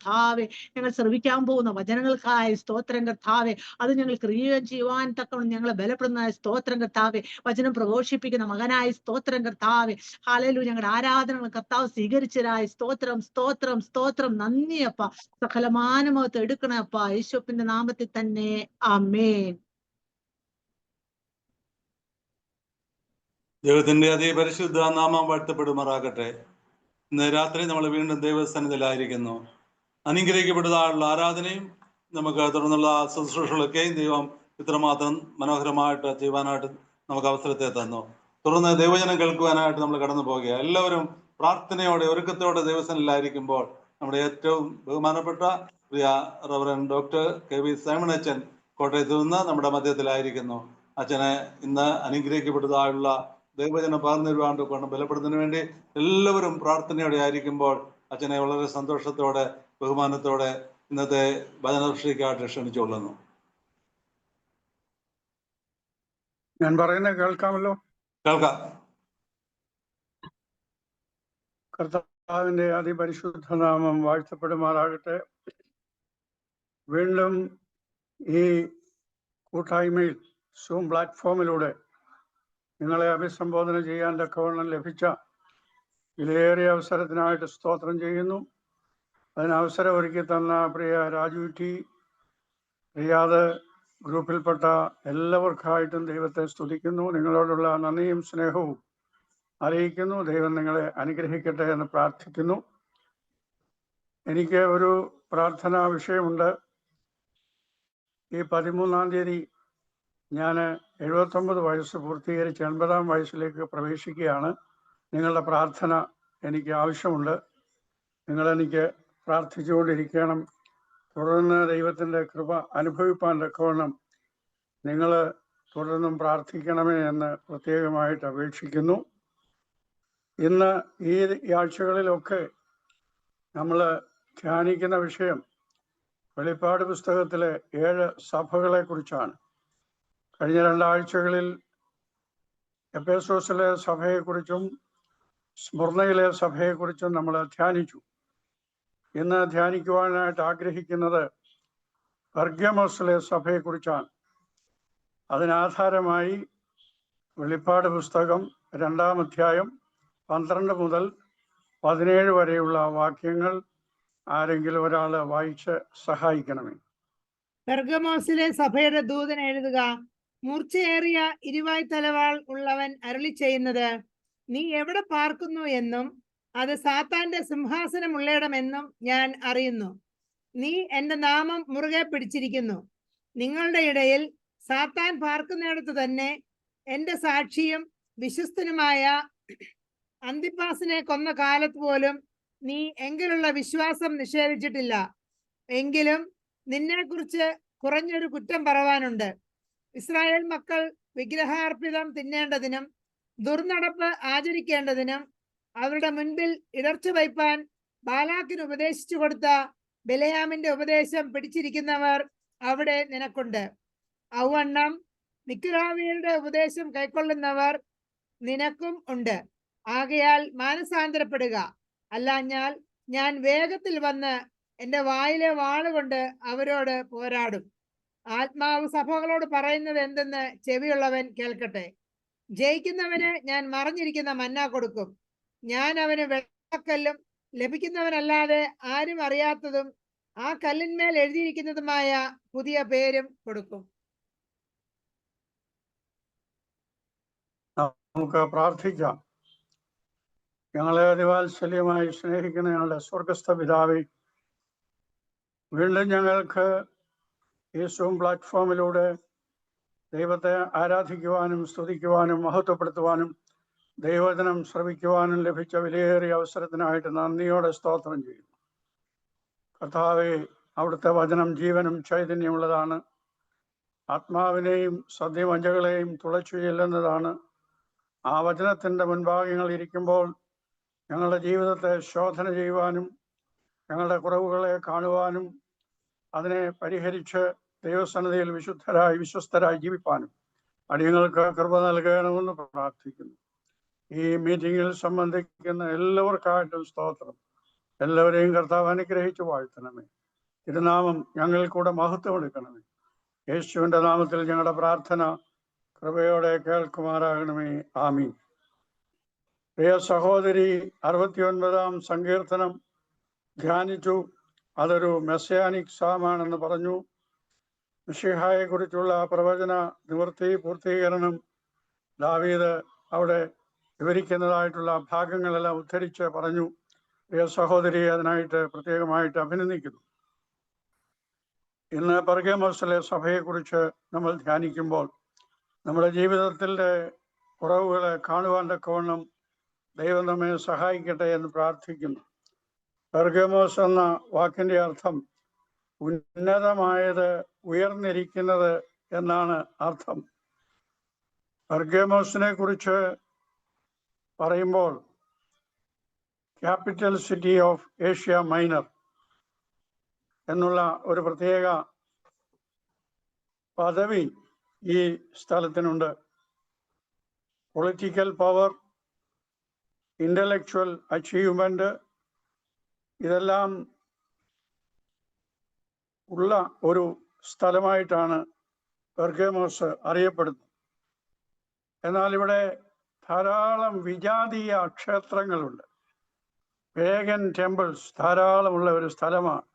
കർത്താവെ. ഞങ്ങൾ ശ്രവിക്കാൻ പോകുന്ന വചനങ്ങൾക്കായി സ്തോത്രം കർത്താവെ. അത് ഞങ്ങൾ ക്രിയ ചെയ്യുവാൻ തക്കവണ്ണം ഞങ്ങളെ ബലപ്പെടുന്നതായ സ്തോത്രം കർത്താവെ. വചനം പ്രഘോഷിപ്പിക്കുന്ന മകനായി സ്തോത്രം കർത്താവെ. ഹല്ലേലൂയ. ഞങ്ങളുടെ ആരാധനകൾ കർത്താവ് സ്വീകരിച്ചതായി സ്തോത്രം സ്തോത്രം സ്തോത്രം. നന്ദിയപ്പ. സകലമാനമകത്ത് എടുക്കണപ്പ യേശുവിന്റെ നാമത്തിൽ തന്നെ. ആമേൻ. ദൈവത്തിന്റെ അതിപരിശുദ്ധ നാമം വാഴ്ത്തപ്പെടുമാറാകട്ടെ. ഇന്ന് രാത്രി നമ്മൾ വീണ്ടും ദൈവസന്നിധിയിലായിരിക്കുന്നു. അനുഗ്രഹിക്കപ്പെട്ടതായുള്ള ആരാധനയും നമുക്ക് തുടർന്നുള്ള ശുശ്രൂഷകളൊക്കെയും ദൈവം ഇത്രമാത്രം മനോഹരമായിട്ട് ചെയ്യുവാനായിട്ട് നമുക്ക് അവസരത്തെ തന്നു. തുടർന്ന് ദൈവജനം കേൾക്കുവാനായിട്ട് നമ്മൾ കടന്നു പോകുക. എല്ലാവരും പ്രാർത്ഥനയോടെ ഒരുക്കത്തോടെ ദൈവസന്നിധിയിലായിരിക്കുമ്പോൾ നമ്മുടെ ഏറ്റവും ബഹുമാനപ്പെട്ട പ്രിയ reverend doctor K V Simon അച്ഛൻ കോട്ടയത്ത് നിന്ന് നമ്മുടെ മധ്യത്തിലായിരിക്കുന്നു. അച്ഛനെ ഇന്ന് അനുഗ്രഹിക്കപ്പെട്ടതായുള്ള ദൈവജനം പകർന്നിരുവാണ്ട് കൊണ്ട് ബലപ്പെടുന്നതിന് വേണ്ടി എല്ലാവരും പ്രാർത്ഥനയോടെ ആയിരിക്കുമ്പോൾ അച്ഛനെ വളരെ സന്തോഷത്തോടെ ബഹുമാനത്തോടെ ഇന്നത്തെ വചനശ്രീക്കായിട്ട് ക്ഷണിച്ചുകൊള്ളുന്നു. ഞാൻ പറയുന്നത് കേൾക്കാമല്ലോ? കേൾക്കാം. കർത്താവിന്റെ അതിപരിശുദ്ധ നാമം വാഴ്ത്തപ്പെടുമാറാകട്ടെ. വീണ്ടും ഈ കൂട്ടായ്മയിൽ സൂം പ്ലാറ്റ്ഫോമിലൂടെ നിങ്ങളെ അഭിസംബോധന ചെയ്യാൻ തക്കവണ്ണം ലഭിച്ച വിലയേറിയ അവസരത്തിനായിട്ട് സ്തോത്രം ചെയ്യുന്നു. അതിന് അവസരം ഒരുക്കി തന്ന പ്രിയ രാജു ടി, റിയാദ് ഗ്രൂപ്പിൽപ്പെട്ട എല്ലാവർക്കായിട്ടും ദൈവത്തെ സ്തുതിക്കുന്നു. നിങ്ങളോടുള്ള നന്ദിയും സ്നേഹവും അറിയിക്കുന്നു. ദൈവം നിങ്ങളെ അനുഗ്രഹിക്കട്ടെ എന്ന് പ്രാർത്ഥിക്കുന്നു. എനിക്ക് ഒരു പ്രാർത്ഥനാ വിഷയമുണ്ട്. ഈ 13-ാം തീയതി ഞാൻ 79 വയസ്സ് പൂർത്തീകരിച്ച് 80-ാം വയസ്സിലേക്ക് പ്രവേശിക്കുകയാണ്. നിങ്ങളുടെ പ്രാർത്ഥന എനിക്ക് ആവശ്യമുണ്ട്. നിങ്ങളെനിക്ക് പ്രാർത്ഥിച്ചുകൊണ്ടിരിക്കണം. തുടർന്ന് ദൈവത്തിൻ്റെ കൃപ അനുഭവിപ്പാൻ തക്കവണ്ണം നിങ്ങൾ തുടർന്നും പ്രാർത്ഥിക്കണമേ എന്ന് പ്രത്യേകമായിട്ട് അപേക്ഷിക്കുന്നു. ഇന്ന് ഈ ആഴ്ചകളിലൊക്കെ നമ്മൾ ധ്യാനിക്കുന്ന വിഷയം വെളിപ്പാട് പുസ്തകത്തിലെ 7 സഭകളെ കുറിച്ചാണ്. കഴിഞ്ഞ 2 ആഴ്ചകളിൽ എഫേസോസിലെ സഭയെക്കുറിച്ചും സ്മുർന്നയിലെ സഭയെക്കുറിച്ചും നമ്മൾ ധ്യാനിച്ചു. ഇന്ന് ധ്യാനിക്കുവാനായിട്ട് ആഗ്രഹിക്കുന്നത് പെർഗമോസിലെ സഭയെക്കുറിച്ചാണ്. അതിനാധാരമായി വെളിപ്പാട് പുസ്തകം 2-ാം അധ്യായം 12 മുതൽ 17 വരെയുള്ള വാക്യങ്ങൾ ആരെങ്കിലും ഒരാൾ വായിച്ച് സഹായിക്കണമേ. പെർഗമോസിലെ സഭയുടെ ദൂതൻ എഴുതുക. മൂർച്ചയേറിയ ഇരുവായ് തലവാൾ ഉള്ളവൻ അരുളി ചെയ്യുന്നത്, നീ എവിടെ പാർക്കുന്നു എന്നും അത് സാത്താന്റെ സിംഹാസനമുള്ളയിടമെന്നും ഞാൻ അറിയുന്നു. നീ എന്റെ നാമം മുറുകെ പിടിച്ചിരിക്കുന്നു. നിങ്ങളുടെ ഇടയിൽ സാത്താൻ പാർക്കുന്നിടത്ത് തന്നെ എന്റെ സാക്ഷിയും വിശ്വസ്തനുമായ അന്തിപ്പാസിനെ കൊന്ന കാലത്ത് പോലും നീ എങ്കിലുള്ള വിശ്വാസം നിഷേധിച്ചിട്ടില്ല. എങ്കിലും നിന്നെക്കുറിച്ച് കുറഞ്ഞൊരു കുറ്റം പറവാനുണ്ട്. ഇസ്രായേൽ മക്കൾ വിഗ്രഹാർപ്പിതം തിന്നേണ്ടതിനും ദുർനടപ്പ് ആചരിക്കേണ്ടതിനും അവരുടെ മുൻപിൽ ഇടർച്ച വയ്പാൻ ബാലാക്കിന് ഉപദേശിച്ചു കൊടുത്ത ബിലയാമിന്റെ ഉപദേശം പിടിച്ചിരിക്കുന്നവർ അവിടെ നിനക്കുണ്ട്. ഔവണ്ണം നിക്കുരാവിയുടെ ഉപദേശം കൈക്കൊള്ളുന്നവർ നിനക്കും ഉണ്ട്. ആകയാൽ മാനസാന്തരപ്പെടുക, അല്ലാഞ്ഞാൽ ഞാൻ വേഗത്തിൽ വന്ന് എന്റെ വായിലെ വാളുകൊണ്ട് അവരോട് പോരാടും. ആത്മാവ് സഭകളോട് പറയുന്നത് എന്തെന്ന് ചെവിയുള്ളവൻ കേൾക്കട്ടെ. ജയിക്കുന്നവന് ഞാൻ മറഞ്ഞിരിക്കുന്ന മന്ന കൊടുക്കും. ഞാൻ അവന് വെള്ളക്കല്ലും ലഭിക്കുന്നവനല്ലാതെ ആരും അറിയാത്തതും ആ കല്ലിന്മേൽ എഴുതിയിരിക്കുന്നതുമായ പുതിയ പേരും കൊടുക്കും. നമുക്ക് പ്രാർത്ഥിക്കാം. ഞങ്ങളെ അതിവാത്സല്യമായി സ്നേഹിക്കുന്ന ഞങ്ങളുടെ സ്വർഗസ്ഥ പിതാവേ, വീണ്ടും ഞങ്ങൾക്ക് ഈ സൂം പ്ലാറ്റ്ഫോമിലൂടെ ദൈവത്തെ ആരാധിക്കുവാനും സ്തുതിക്കുവാനും മഹത്വപ്പെടുത്തുവാനും ദൈവവചനം ശ്രവിക്കുവാനും ലഭിച്ച വിലയേറിയ അവസരത്തിനായിട്ട് നന്ദിയോടെ സ്തോത്രം ചെയ്യുന്നു. കർത്താവേ, അവിടുത്തെ വചനം ജീവനും ചൈതന്യമുള്ളതാണ്. ആത്മാവിനെയും സദ്യമഞ്ചകളെയും തുളച്ചു ചെല്ലുന്നതാണ്. ആ വചനത്തിൻ്റെ മുൻഭാഗങ്ങൾ ഇരിക്കുമ്പോൾ ഞങ്ങളുടെ ജീവിതത്തെ ശോധന ചെയ്യുവാനും ഞങ്ങളുടെ കുറവുകളെ കാണുവാനും അതിനെ പരിഹരിച്ച് ദൈവസന്നിധിയിൽ വിശ്വസ്തരായി ജീവിപ്പാനും അടിയങ്ങൾക്ക് കൃപ നൽകണമെന്ന് പ്രാർത്ഥിക്കുന്നു. ഈ മീറ്റിങ്ങിൽ സംബന്ധിക്കുന്ന എല്ലാവർക്കായിട്ടും സ്തോത്രം. എല്ലാവരെയും കർത്താവ് അനുഗ്രഹിച്ചു വാഴ്ത്തണമേ. തിരുനാമം ഞങ്ങളിൽ കൂടെ മഹത്വം എടുക്കണമേ. യേശുവിൻ്റെ നാമത്തിൽ ഞങ്ങളുടെ പ്രാർത്ഥന കൃപയോടെ കേൾക്കുമാറാകണമേ. ആമീൻ. പ്രിയ സഹോദരി 69-ാം സങ്കീർത്തനം ധ്യാനിച്ചു. അതൊരു മെസ്സിയാനിക് സാമാണെന്ന് പറഞ്ഞു. മിശിഹായെ കുറിച്ചുള്ള പ്രവചന നിവൃത്തി പൂർത്തീകരണം ദാവീദ് അവിടെ വിവരിക്കുന്നതായിട്ടുള്ള ഭാഗങ്ങളെല്ലാം ഉദ്ധരിച്ച് പറഞ്ഞു. പ്രിയ സഹോദരി അതിനായിട്ട് പ്രത്യേകമായിട്ട് അഭിനന്ദിക്കുന്നു. ഇന്ന് പെർഗമോസിലെ സഭയെക്കുറിച്ച് നമ്മൾ ധ്യാനിക്കുമ്പോൾ നമ്മുടെ ജീവിതത്തിൻ്റെ കുറവുകളെ കാണുവാൻ തക്കവണ്ണം ദൈവം നമ്മെ സഹായിക്കട്ടെ എന്ന് പ്രാർത്ഥിക്കുന്നു. പെർഗമോസ് എന്ന വാക്കിൻ്റെ അർത്ഥം ഉന്നതമായത്, ഉയർന്നിരിക്കുന്നത് എന്നാണ് അർത്ഥം. പെർഗമോസിനെ കുറിച്ച് പറയുമ്പോൾ capital city of Asia minor എന്നുള്ള ഒരു പ്രത്യേക പദവി ഈ സ്ഥലത്തിനുണ്ട്. പൊളിറ്റിക്കൽ പവർ, ഇന്റലക്ച്വൽ അച്ചീവ്മെന്റ്, ഇതെല്ലാം ഉള്ള ഒരു സ്ഥലമായിട്ടാണ് പെർഗമോസ് അറിയപ്പെടുന്നത്. എന്നാൽ ഇവിടെ ധാരാളം വിജാതീയ ക്ഷേത്രങ്ങളുണ്ട്. പേഗൻ ടെമ്പിൾസ് ധാരാളമുള്ള ഒരു സ്ഥലമാണ്.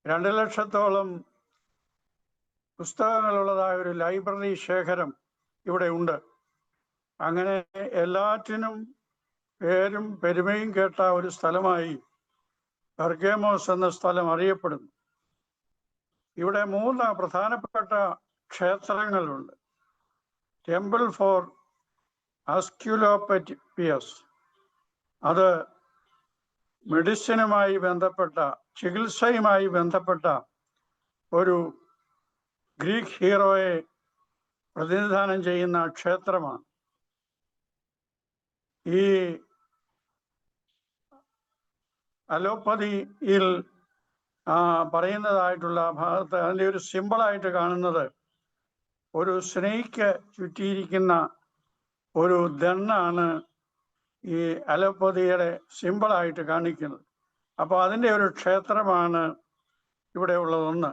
2 ലക്ഷത്തോളം പുസ്തകങ്ങളുള്ളതായ ഒരു ലൈബ്രറി ശേഖരം ഇവിടെ ഉണ്ട്. അങ്ങനെ എല്ലാറ്റിനും പേരും പെരുമയും കേട്ട ഒരു സ്ഥലമായി പെർഗമോസ് എന്ന സ്ഥലം അറിയപ്പെടുന്നു. ഇവിടെ 3 പ്രധാനപ്പെട്ട ക്ഷേത്രങ്ങളുണ്ട്. ടെമ്പിൾ ഫോർ അസ്ക്യുലോപറ്റിയസ്, അത് മെഡിസിനുമായി ബന്ധപ്പെട്ട, ചികിത്സയുമായി ബന്ധപ്പെട്ട ഒരു ഗ്രീക്ക് ഹീറോയെ പ്രതിനിധാനം ചെയ്യുന്ന ക്ഷേത്രമാണ്. ഈ അലോപ്പതിയിൽ പറയുന്നതായിട്ടുള്ള ഭാഗത്ത് അതിൻ്റെ ഒരു സിമ്പിളായിട്ട് കാണുന്നത് ഒരു സ്നേക്ക് ചുറ്റിയിരിക്കുന്ന ഒരു ദണ്ണാണ് ഈ അലോപ്പതിയുടെ സിമ്പിളായിട്ട് കാണിക്കുന്നത്. അപ്പോൾ അതിൻ്റെ ഒരു ക്ഷേത്രമാണ് ഇവിടെ ഉള്ളതൊന്ന്.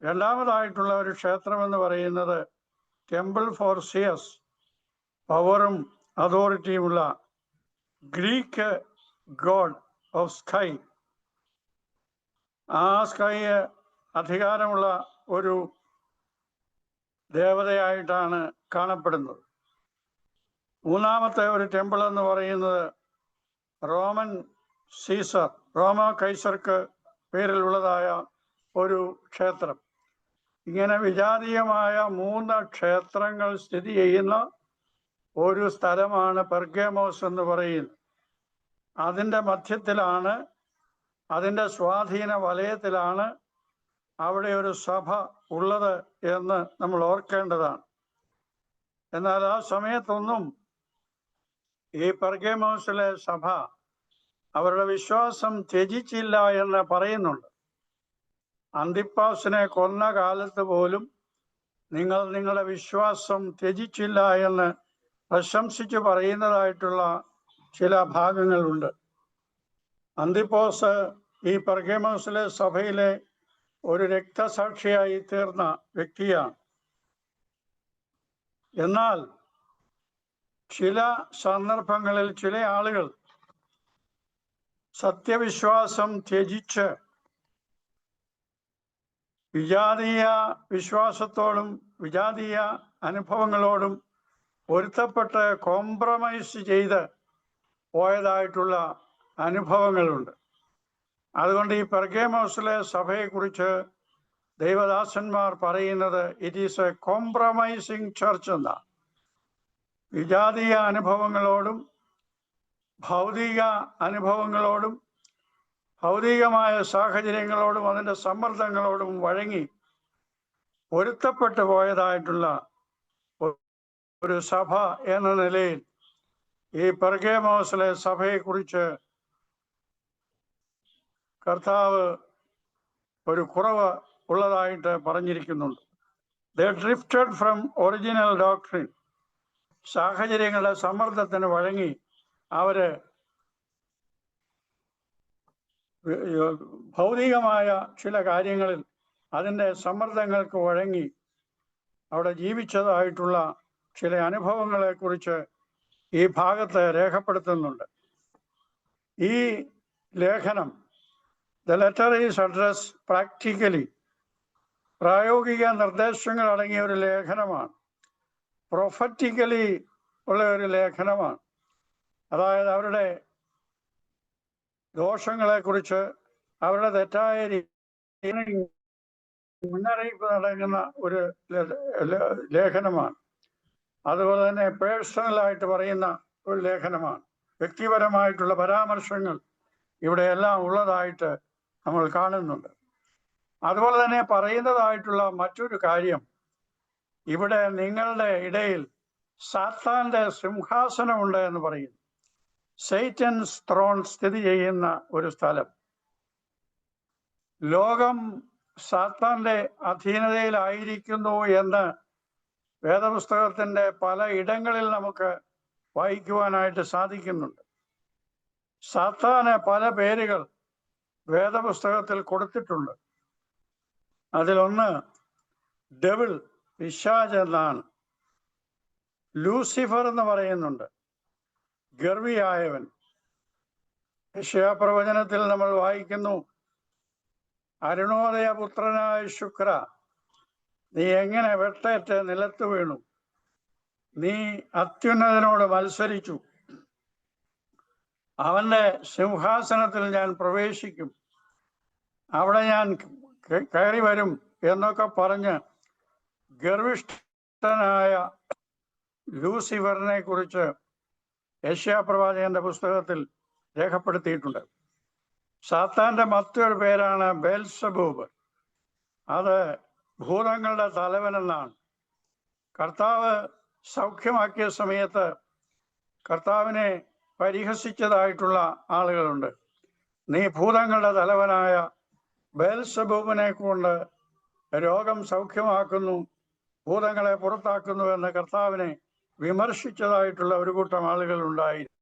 രണ്ടാമതായിട്ടുള്ള ഒരു ക്ഷേത്രം എന്ന് പറയുന്നത് ടെമ്പിൾ ഫോർ സിയസ്, പവറും അതോറിറ്റിയുമുള്ള ഗ്രീക്ക് ഗോഡ് ഓഫ് സ്കൈ. ആ സ്കൈ അധികാരമുള്ള ഒരു ദേവതയായിട്ടാണ് കാണപ്പെടുന്നത്. മൂന്നാമത്തെ ഒരു ടെമ്പിൾ എന്ന് പറയുന്നത് റോമൻ സീസർ, റോമ കൈസർക്ക് പേരിലുള്ളതായ ഒരു ക്ഷേത്രം. ഇങ്ങനെ വിജാതീയമായ 3 ക്ഷേത്രങ്ങൾ സ്ഥിതി ചെയ്യുന്ന ഒരു സ്ഥലമാണ് പെർഗമോസ് എന്ന് പറയുന്നത്. അതിൻ്റെ മധ്യത്തിലാണ്, അതിൻ്റെ സ്വാധീന വലയത്തിലാണ് അവിടെ ഒരു സഭ ഉള്ളത് എന്ന് നമ്മൾ ഓർക്കേണ്ടതാണ്. എന്നാൽ ആ സമയത്തൊന്നും ഈ പെർഗമോസിലെ സഭ അവരുടെ വിശ്വാസം ത്യജിച്ചില്ല എന്ന് പറയുന്നുണ്ട്. അന്തിപ്പാസിനെ കൊന്ന കാലത്ത് പോലും നിങ്ങൾ നിങ്ങളുടെ വിശ്വാസം ത്യജിച്ചില്ല എന്ന് പ്രശംസിച്ച് പറയുന്നതായിട്ടുള്ള ചില ഭാഗങ്ങളുണ്ട്. അന്തിപ്പോസ് ഈ പെർഗമോസിലെ സഭയിലെ ഒരു രക്തസാക്ഷിയായി തീർന്ന വ്യക്തിയാണ്. എന്നാൽ ചില സന്ദർഭങ്ങളിൽ ചില ആളുകൾ സത്യവിശ്വാസം ത്യജിച്ച് വിജാതീയ വിശ്വാസത്തോടും വിജാതീയ അനുഭവങ്ങളോടും പൊരുത്തപ്പെട്ട് കോംപ്രമൈസ് ചെയ്ത് പോയതായിട്ടുള്ള അനുഭവങ്ങളുണ്ട്. അതുകൊണ്ട് ഈ പെർഗമോസിലെ സഭയെക്കുറിച്ച് ദൈവദാസന്മാർ പറയുന്നത് it is A compromising church എന്നാണ്. വിജാതീയ അനുഭവങ്ങളോടും ഭൗതിക അനുഭവങ്ങളോടും ഭൗതികമായ സാഹചര്യങ്ങളോടും അതിൻ്റെ സമ്മർദ്ദങ്ങളോടും വഴങ്ങി പൊരുത്തപ്പെട്ടു പോയതായിട്ടുള്ള ഒരു സഭ എന്ന നിലയിൽ ഈ പെർഗമോസിലെ സഭയെക്കുറിച്ച് കർത്താവ് ഒരു കുറവ് ഉള്ളതായിട്ട് പറഞ്ഞിരിക്കുന്നുണ്ട്. They drifted from original doctrine. സാഹചര്യങ്ങളുടെ സമ്മർദ്ദത്തിന് വഴങ്ങി അവര് ഭൗതികമായ ചില കാര്യങ്ങളിൽ അതിൻ്റെ സമ്മർദ്ദങ്ങൾക്ക് വഴങ്ങി അവിടെ ജീവിച്ചതായിട്ടുള്ള ചില അനുഭവങ്ങളെ കുറിച്ച് ഈ ഭാഗത്ത് രേഖപ്പെടുത്തുന്നുണ്ട്. ഈ ലേഖനം the letter is address practically, പ്രായോഗിക നിർദ്ദേശങ്ങൾ അടങ്ങിയ ഒരു ലേഖനമാണ്. പ്രൊഫറ്റിക്കലി ഉള്ള ഒരു ലേഖനമാണ്. അതായത് അവരുടെ ദോഷങ്ങളെ കുറിച്ച്, അവരുടെ തെറ്റായ മുന്നറിയിപ്പ് നൽകുന്ന ഒരു ലേഖനമാണ്. അതുപോലെ തന്നെ പേഴ്സണലായിട്ട് പറയുന്ന ഒരു ലേഖനമാണ്. വ്യക്തിപരമായിട്ടുള്ള പരാമർശങ്ങൾ ഇവിടെ എല്ലാം ഉള്ളതായിട്ട് നമ്മൾ കാണുന്നുണ്ട്. അതുപോലെ തന്നെ പറയുന്നതായിട്ടുള്ള മറ്റൊരു കാര്യം, ഇവിടെ നിങ്ങളുടെ ഇടയിൽ സാത്താന്റെ സിംഹാസനമുണ്ട് എന്ന് പറയുന്നു. സൈറ്റൻസ് ത്രോൺ സ്ഥിതി ചെയ്യുന്ന ഒരു സ്ഥലം. ലോകം സാത്താന്റെ അധീനതയിലായിരിക്കുന്നു എന്ന് വേദപുസ്തകത്തിന്റെ പല ഇടങ്ങളിൽ നമുക്ക് വായിക്കുവാനായിട്ട് സാധിക്കുന്നുണ്ട്. സാത്താന് പല പേരുകൾ വേദപുസ്തകത്തിൽ കൊടുത്തിട്ടുണ്ട്. അതിലൊന്ന് ഡെവിൾ, പിശാച് എന്നാണ്. ലൂസിഫർ എന്ന് പറയുന്നുണ്ട്, ഗർവിയായവൻ. യെശയ്യാപ്രവചനത്തിൽ നമ്മൾ വായിക്കുന്നു, അരുണോദയ പുത്രനായ ശുക്ര, നീ എങ്ങനെ വെട്ടേറ്റ് നിലത്ത് വീണു, നീ അത്യുന്നതനോട് മത്സരിച്ചു, അവന്റെ സിംഹാസനത്തിൽ ഞാൻ പ്രവേശിക്കും, അവിടെ ഞാൻ കയറി വരും എന്നൊക്കെ പറഞ്ഞ് ഗർവിഷ്ഠനായ ലൂസിഫറിനെ കുറിച്ച് യെശയ്യാപ്രവാചകന്റെ പുസ്തകത്തിൽ രേഖപ്പെടുത്തിയിട്ടുണ്ട്. സാത്താന്റെ മറ്റൊരു പേരാണ് ബെൽസബൂബ്. അത് ഭൂതങ്ങളുടെ തലവനെന്നാണ്. കർത്താവ് സൗഖ്യമാക്കിയ സമയത്ത് കർത്താവിനെ പരിഹസിച്ചതായിട്ടുള്ള ആളുകളുണ്ട്. നീ ഭൂതങ്ങളുടെ തലവനായ ബെൽസബൂബിനെ കൊണ്ട് രോഗം സൗഖ്യമാക്കുന്നു, ഭൂതങ്ങളെ പുറത്താക്കുന്നു എന്ന് കർത്താവിനെ വിമർശിച്ചതായിട്ടുള്ള ഒരു കൂട്ടം ആളുകൾ ഉണ്ടായിരുന്നു.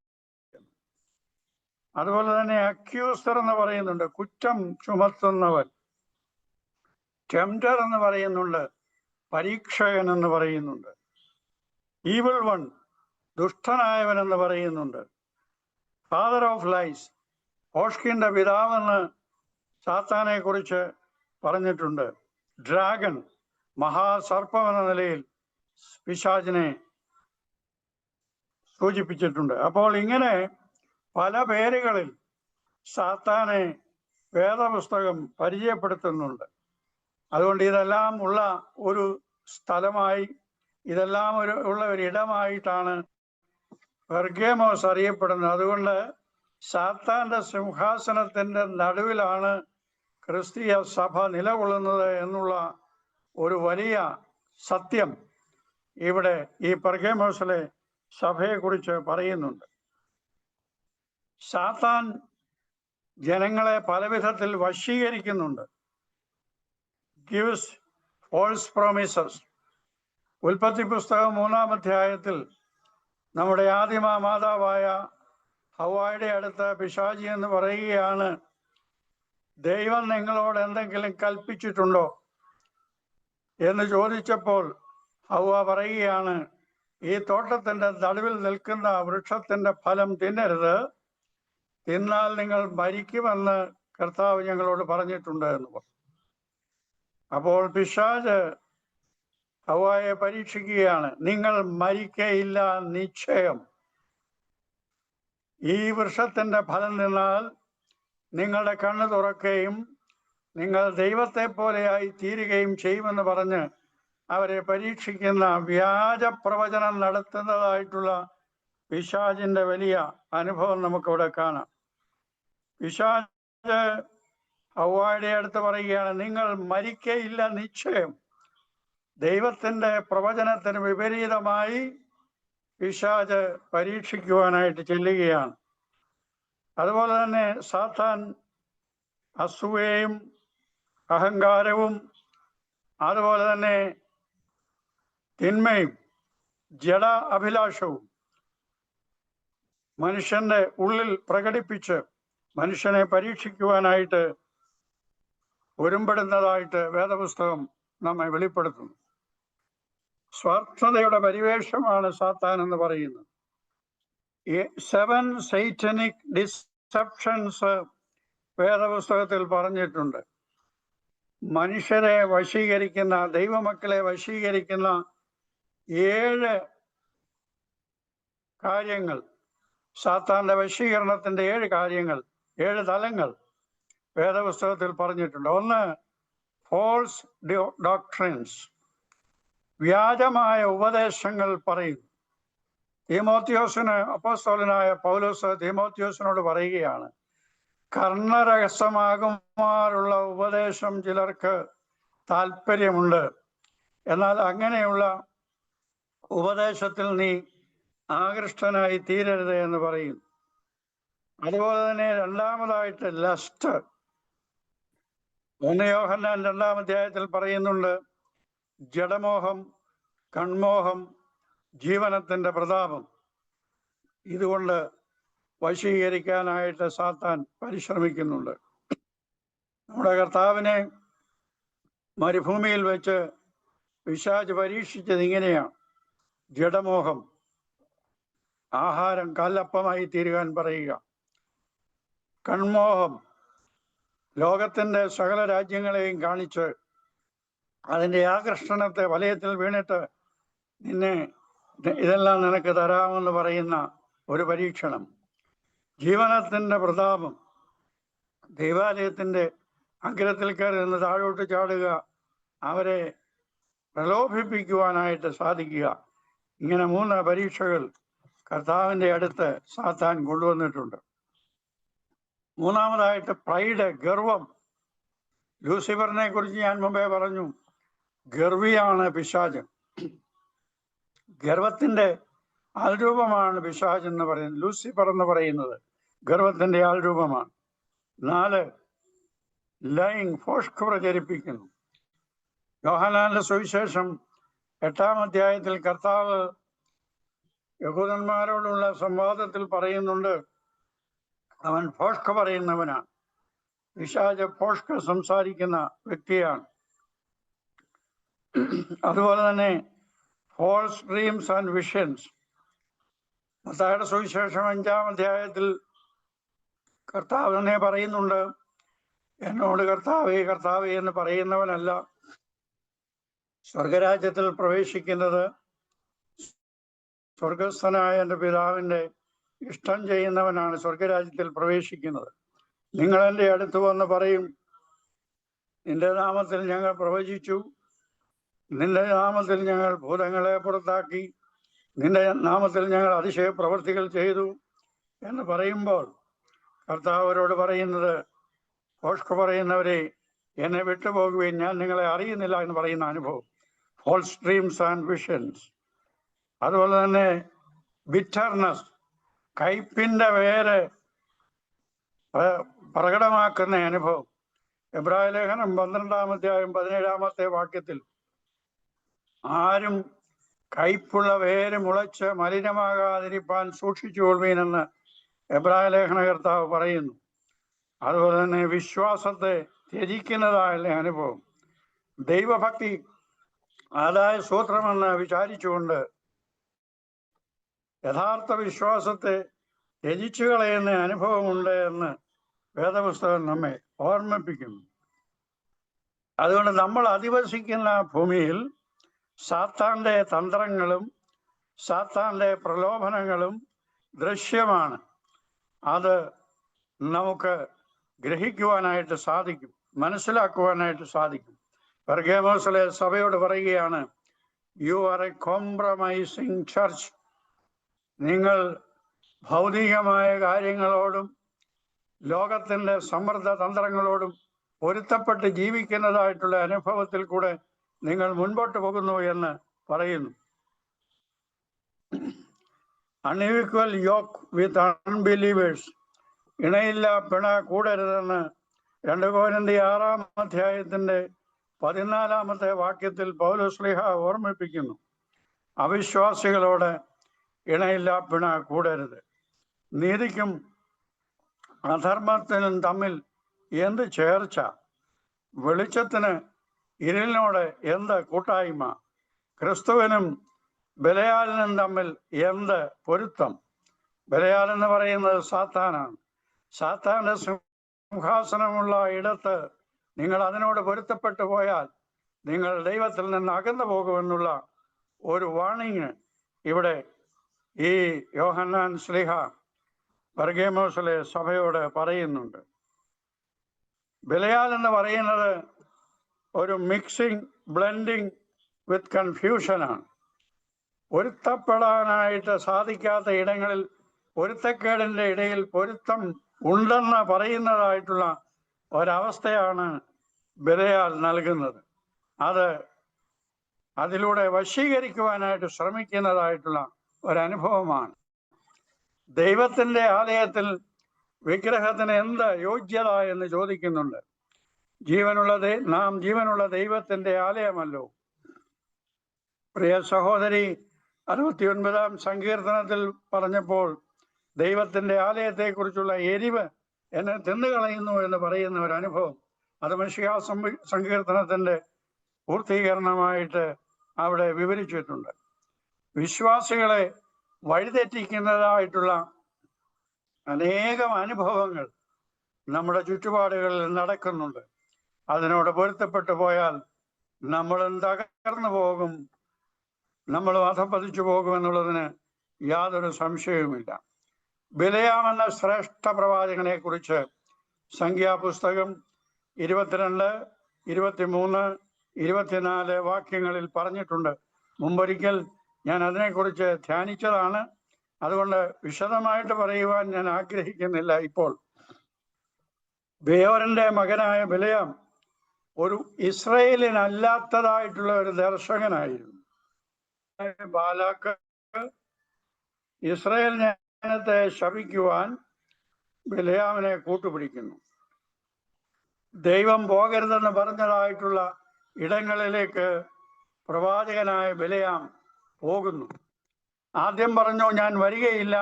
അതുപോലെ തന്നെ അക്യൂസർ എന്ന് പറയുന്നുണ്ട്, കുറ്റം ചുമത്തുന്നവൻ. ടെംപ്റ്റർ എന്ന് പറയുന്നുണ്ട്, പരീക്ഷകൻ എന്ന് പറയുന്നുണ്ട്. ഈവിൾ വൺ, ദുഷ്ടനായവൻ എന്ന് പറയുന്നുണ്ട്. ഫാദർ ഓഫ് ലൈസ്, ഓഷ്കിന്റെ പിതാവെന്ന് സാത്താനെ കുറിച്ച് പറഞ്ഞിട്ടുണ്ട്. ഡ്രാഗൺ, മഹാസർപ്പം എന്ന നിലയിൽ പിശാചിനെ സൂചിപ്പിച്ചിട്ടുണ്ട്. അപ്പോൾ ഇങ്ങനെ പല പേരുകളിൽ സാത്താനെ വേദപുസ്തകം പരിചയപ്പെടുത്തുന്നുണ്ട്. അതുകൊണ്ട് ഇതെല്ലാം ഉള്ള ഒരു സ്ഥലമായി, ഇതെല്ലാം ഉള്ള ഒരു ഇടമായിട്ടാണ് പെർഗേമോസ് അറിയപ്പെടുന്നത്. അതുകൊണ്ട് സാത്താന്റെ സിംഹാസനത്തിന്റെ നടുവിലാണ് ക്രിസ്തീയ സഭ നിലകൊള്ളുന്നത് എന്നുള്ള ഒരു വലിയ സത്യം ഇവിടെ ഈ പെർഗേമോസിലെ സഭയെക്കുറിച്ച് പറയുന്നുണ്ട്. സാത്താൻ ജനങ്ങളെ പല വിധത്തിൽ വശീകരിക്കുന്നുണ്ട്. Gives false promises. ഉൽപ്പത്തി പുസ്തകം 3-ാം അധ്യായത്തിൽ നമ്മുടെ ആദിമ മാതാവായ ഹവ്വായുടെ അടുത്ത് പിശാചി എന്ന് പറയുകയാണ്, ദൈവം നിങ്ങളോട് എന്തെങ്കിലും കൽപ്പിച്ചിട്ടുണ്ടോ എന്ന് ചോദിച്ചപ്പോൾ ഹവ്വ പറയുകയാണ്, ഈ തോട്ടത്തിന്റെ നടുവിൽ നിൽക്കുന്ന വൃക്ഷത്തിന്റെ ഫലം തിന്നരുത്, തിന്നാൽ നിങ്ങൾ മരിക്കുമെന്ന് കർത്താവ് ഞങ്ങളോട് പറഞ്ഞിട്ടുണ്ട് എന്ന് പറഞ്ഞു. അപ്പോൾ പിശാച് ഹവ്വായെ പരീക്ഷിക്കുകയാണ്, നിങ്ങൾ മരിക്കയില്ല നിശ്ചയം, ഈ വൃക്ഷത്തിന്റെ ഫലം തിന്നാൽ നിങ്ങളുടെ കണ്ണ് തുറക്കുകയും നിങ്ങൾ ദൈവത്തെ പോലെയായി തീരുകയും ചെയ്യുമെന്ന് പറഞ്ഞ് അവരെ പരീക്ഷിക്കുന്ന വ്യാജ പ്രവചനം നടത്തുന്നതായിട്ടുള്ള പിശാചിന്റെ വലിയ അനുഭവം നമുക്കിവിടെ കാണാം. പിശാച് ഹവ്വായുടെ അടുത്ത് പറയുകയാണ്, നിങ്ങൾ മരിക്കയില്ല നിശ്ചയം. ദൈവത്തിന്റെ പ്രവചനത്തിന് വിപരീതമായി പിശാച് പരീക്ഷിക്കുവാനായിട്ട് ചെല്ലുകയാണ്. അതുപോലെ തന്നെ സാത്താൻ അസൂയയും അഹങ്കാരവും അതുപോലെ തന്നെ തിന്മയും ജഡ അഭിലാഷവും മനുഷ്യന്റെ ഉള്ളിൽ പ്രകടിപ്പിച്ച് മനുഷ്യനെ പരീക്ഷിക്കുവാനായിട്ട് ഒരുമ്പെടുന്നതായിട്ട് വേദപുസ്തകം നമ്മെ വെളിപ്പെടുത്തുന്നു. സ്വാർത്ഥതയുടെ പരിവേഷമാണ് സാത്താൻ എന്ന് പറയുന്നത്. 7 സൈറ്റനിക് ഡിസെപ്ഷൻസ് വേദപുസ്തകത്തിൽ പറഞ്ഞിട്ടുണ്ട്. മനുഷ്യരെ വശീകരിക്കുന്ന, ദൈവമക്കളെ വശീകരിക്കുന്ന 7 കാര്യങ്ങൾ, സാത്താന്റെ വശീകരണത്തിന്റെ 7 കാര്യങ്ങൾ, 7 തലങ്ങൾ വേദപുസ്തകത്തിൽ പറഞ്ഞിട്ടുണ്ട്. ഒന്ന്, ഫോൾസ് ഡോക്ട്രിൻസ്, വ്യാജമായ ഉപദേശങ്ങൾ പറയുന്നു. തീമോത്തിയോസിന്, അപ്പോസ്തലനായ പൗലോസ് തീമോത്തിയോസിനോട് പറയുകയാണ്, കർണരഹസ്യമാകുമാറുള്ള ഉപദേശം ചിലർക്ക് താല്പര്യമുണ്ട്, എന്നാൽ അങ്ങനെയുള്ള ഉപദേശത്തിൽ നീ ആകൃഷ്ടനായി തീരരുത് എന്ന് പറയുന്നു. അതുപോലെ തന്നെ രണ്ടാമതായിട്ട് ലസ്റ്റ്, 1 യോഹന്നാൻ 2-ാം അധ്യായത്തിൽ പറയുന്നുണ്ട്, ജഡമോഹം, കൺമോഹം, ജീവനത്തിന്റെ പ്രതാപം. ഇതുകൊണ്ട് വശീകരിക്കാനായിട്ട് സാത്താൻ പരിശ്രമിക്കുന്നുണ്ട്. നമ്മുടെ കർത്താവിനെ മരുഭൂമിയിൽ വെച്ച് പിശാച് പരീക്ഷിച്ചത് ഇങ്ങനെയാണ്. ജഡമോഹം, ആഹാരം കല്ലപ്പമായി തീരുവാൻ പറയുക. കൺമോഹം, ലോകത്തിന്റെ സകല രാജ്യങ്ങളെയും കാണിച്ച് അതിൻ്റെ ആകർഷണത്തെ വലയത്തിൽ വീണിട്ട് നിന്നെ ഇതെല്ലാം നിനക്ക് തരാമെന്ന് പറയുന്ന ഒരു പരീക്ഷണം. ജീവനത്തിന്റെ പ്രതാപം, ദൈവാലയത്തിന്റെ അഗ്രത്തിൽ കയറി നിന്ന് താഴോട്ട് ചാടുക, അവരെ പ്രലോഭിപ്പിക്കുവാനായിട്ട് സാധിക്കുക. ഇങ്ങനെ 3 പരീക്ഷകൾ കർത്താവിൻ്റെ അടുത്ത് സാത്താൻ കൊണ്ടുവന്നിട്ടുണ്ട്. മൂന്നാമതായിട്ട് പ്രൈഡ്, ഗർവം. ലൂസിഫറിനെ കുറിച്ച് ഞാൻ മുമ്പേ പറഞ്ഞു, ഗർവിയാണ് പിശാച്. ഗർവത്തിന്റെ ആൾരൂപമാണ് പിശാച് എന്ന് പറയുന്നത്. ലൂസിഫർ എന്ന് പറയുന്നത് ഗർവത്തിന്റെ ആൾരൂപമാണ്. 4, ലൈങ്, ഫോഷ്ക് പ്രചരിപ്പിക്കുന്നു. യോഹന്നാന്റെ സുവിശേഷം 8-ാം അധ്യായത്തിൽ കർത്താവ് യഹൂദന്മാരോടുള്ള സംവാദത്തിൽ പറയുന്നുണ്ട്, അവൻ ഫോഷ്ക് പറയുന്നവനാണ്. പിശാച് ഫോഷ്ക് സംസാരിക്കുന്ന വ്യക്തിയാണ്. അതുപോലെ തന്നെ ഫോൾസ് ഡ്രീംസ് ആൻഡ് വിഷൻസ്. മത്തായിയുടെ സുവിശേഷം 5-ാം അധ്യായത്തിൽ കർത്താവ് തന്നെ പറയുന്നുണ്ട്, എന്നോട് കർത്താവേ കർത്താവേ എന്ന് പറയുന്നവനല്ല സ്വർഗരാജ്യത്തിൽ പ്രവേശിക്കുന്നത്, സ്വർഗസ്ഥനായ എൻ്റെ പിതാവിൻ്റെ ഇഷ്ടം ചെയ്യുന്നവനാണ് സ്വർഗരാജ്യത്തിൽ പ്രവേശിക്കുന്നത്. നിങ്ങൾ എൻ്റെ അടുത്ത് വന്ന് പറയും, നിന്റെ നാമത്തിൽ ഞങ്ങൾ പ്രവചിച്ചു, നിന്റെ നാമത്തിൽ ഞങ്ങൾ ഭൂതങ്ങളെ പുറത്താക്കി, നിന്റെ നാമത്തിൽ ഞങ്ങൾ അതിശയ പ്രവൃത്തികൾ ചെയ്തു എന്ന് പറയുമ്പോൾ കർത്താവ് അവരോട് പറയുന്നത്, ഫോഷ്ക് പറയുന്നവരെ എന്നെ വിട്ടുപോകുകയും ഞാൻ നിങ്ങളെ അറിയുന്നില്ല എന്ന് പറയുന്ന അനുഭവം. False dreams and visions. അതുപോലെ തന്നെ ബിറ്റർനെസ്, കയ്പിന്റെ വേര് പ്രകടമാക്കുന്ന അനുഭവം. എബ്രായ ലേഖനം 12-ാം അധ്യായം 17-ാമത്തെ വാക്യത്തിൽ ആരും കയ്പുള്ള വേര് മുളച്ച് മലിനമാകാതിരിപ്പാൻ സൂക്ഷിച്ചുകൊള്ളുവീനെന്ന് എബ്രായ ലേഖന കർത്താവ് പറയുന്നു. അതുപോലെ തന്നെ വിശ്വാസത്തെ ത്യജിക്കുന്നതായ അനുഭവം. ദൈവഭക്തി ആദായ സൂത്രമെന്ന് വിചാരിച്ചുകൊണ്ട് യഥാർത്ഥ വിശ്വാസത്തെ ത്യജിച്ചു കളയുന്ന അനുഭവമുണ്ട് എന്ന് വേദപുസ്തകം നമ്മെ ഓർമ്മിപ്പിക്കുന്നു. അതുകൊണ്ട് നമ്മൾ അധിവസിക്കുന്ന ഭൂമിയിൽ സാത്താന്റെ തന്ത്രങ്ങളും സാത്താന്റെ പ്രലോഭനങ്ങളും ദൃശ്യമാണ്. അത് നമുക്ക് ഗ്രഹിക്കുവാനായിട്ട് സാധിക്കും, മനസ്സിലാക്കുവാനായിട്ട് സാധിക്കും. പെർഗമോസിലെ സഭയോട് പറയുകയാണ്, you are A compromising church. നിങ്ങൾ ഭൗതികമായ കാര്യങ്ങളോടും ലോകത്തിൻ്റെ സമ്മർദ്ദ തന്ത്രങ്ങളോടും പൊരുത്തപ്പെട്ട് ജീവിക്കുന്നതായിട്ടുള്ള അനുഭവത്തിൽ കൂടെ നിങ്ങൾ മുൻപോട്ട് പോകുന്നു എന്ന് പറയുന്നു. അൺഈക്വൽ യോക്ക് വിത്ത് അൺബിലീവേഴ്സ്, ഇണയില്ല പിണ കൂടരുതെന്ന് 2 കൊരിന്ത്യർ 6-ാം അധ്യായത്തിന്റെ 14-ാമത്തെ വാക്യത്തിൽ പൗലോസ് ശ്ലീഹ ഓർമ്മിപ്പിക്കുന്നു. അവിശ്വാസികളോട് ഇണയില്ല പിണ കൂടരുത്. നീതിക്കും അധർമ്മത്തിനും തമ്മിൽ എന്ത് ചേർച്ച? വെളിച്ചത്തിന് ഇരുളിനോട് എന്ത് കൂട്ടായ്മ? ക്രിസ്തുവിനും ബലയാലിനും തമ്മിൽ എന്ത് പൊരുത്തം? ബലയാൽ എന്ന് പറയുന്നത് സാത്താനാണ്. സാത്താന്റെ സിംഹാസനമുള്ള ഇടത്ത് നിങ്ങൾ അതിനോട് പൊരുത്തപ്പെട്ടു പോയാൽ നിങ്ങൾ ദൈവത്തിൽ നിന്ന് അകന്നു പോകുമെന്നുള്ള ഒരു വാണിങ് ഇവിടെ ഈ യോഹന്നാൻ ശ്ലീഹ പെർഗമോസിലെ സഭയോട് പറയുന്നുണ്ട്. ബലയാൽ എന്ന് പറയുന്നത് ഒരു മിക്സിങ്, ബ്ലെൻഡിങ് വിത്ത് കൺഫ്യൂഷനാണ്. പൊരുത്തപ്പെടാനായിട്ട് സാധിക്കാത്ത ഇടങ്ങളിൽ പൊരുത്തക്കേടിൻ്റെ ഇടയിൽ പൊരുത്തം ഉണ്ടെന്ന് പറയുന്നതായിട്ടുള്ള ഒരവസ്ഥയാണ് ബലയാൽ നൽകുന്നത്. അതിലൂടെ വശീകരിക്കുവാനായിട്ട് ശ്രമിക്കുന്നതായിട്ടുള്ള ഒരനുഭവമാണ്. ദൈവത്തിൻ്റെ ആലയത്തിൽ വിഗ്രഹത്തിന് എന്ത് യോഗ്യത എന്ന് ചോദിക്കുന്നുണ്ട്. നാം ജീവനുള്ള ദൈവത്തിൻ്റെ ആലയമല്ലോ. പ്രിയ സഹോദരി 69-ാം സങ്കീർത്തനത്തിൽ പറഞ്ഞപ്പോൾ ദൈവത്തിൻ്റെ ആലയത്തെക്കുറിച്ചുള്ള എരിവ് എന്നെ തിന്നുകളയുന്നു എന്ന് പറയുന്ന ഒരു അനുഭവം, അത് മശിഹാ സങ്കീർത്തനത്തിൻ്റെ പൂർത്തീകരണമായിട്ട് അവിടെ വിവരിച്ചിട്ടുണ്ട്. വിശ്വാസികളെ വഴിതെറ്റിക്കുന്നതായിട്ടുള്ള അനേകം അനുഭവങ്ങൾ നമ്മുടെ ചുറ്റുപാടുകളിൽ നടക്കുന്നുണ്ട്. അതിനോട് പൊരുത്തപ്പെട്ടു പോയാൽ നമ്മളും തകർന്നു പോകും, നമ്മൾ അധപ്പതിച്ചു പോകുമെന്നുള്ളതിന് യാതൊരു സംശയവുമില്ല. ബിലയാമെന്ന ശ്രേഷ്ഠ പ്രവാചകനെ കുറിച്ച് സംഖ്യാപുസ്തകം 22, 23, 24 വാക്യങ്ങളിൽ പറഞ്ഞിട്ടുണ്ട്. മുമ്പൊരിക്കൽ ഞാൻ അതിനെക്കുറിച്ച് ധ്യാനിച്ചതാണ്. അതുകൊണ്ട് വിശദമായിട്ട് പറയുവാൻ ഞാൻ ആഗ്രഹിക്കുന്നില്ല ഇപ്പോൾ. ബെയോറിന്റെ മകനായ ബിലയാം ഒരു ഇസ്രയേലിനല്ലാത്തതായിട്ടുള്ള ഒരു ദർശകനായിരുന്നു. ബാലാക്ക് ഇസ്രയേൽ ജനത്തെ ശപിക്കുവാൻ ബിലയാമിനെ കൂട്ടുപിടിക്കുന്നു. ദൈവം പോകരുതെന്ന് പറഞ്ഞതായിട്ടുള്ള ഇടങ്ങളിലേക്ക് പ്രവാചകനായ ബിലയാം പോകുന്നു. ആദ്യം പറഞ്ഞു ഞാൻ വരികയില്ല,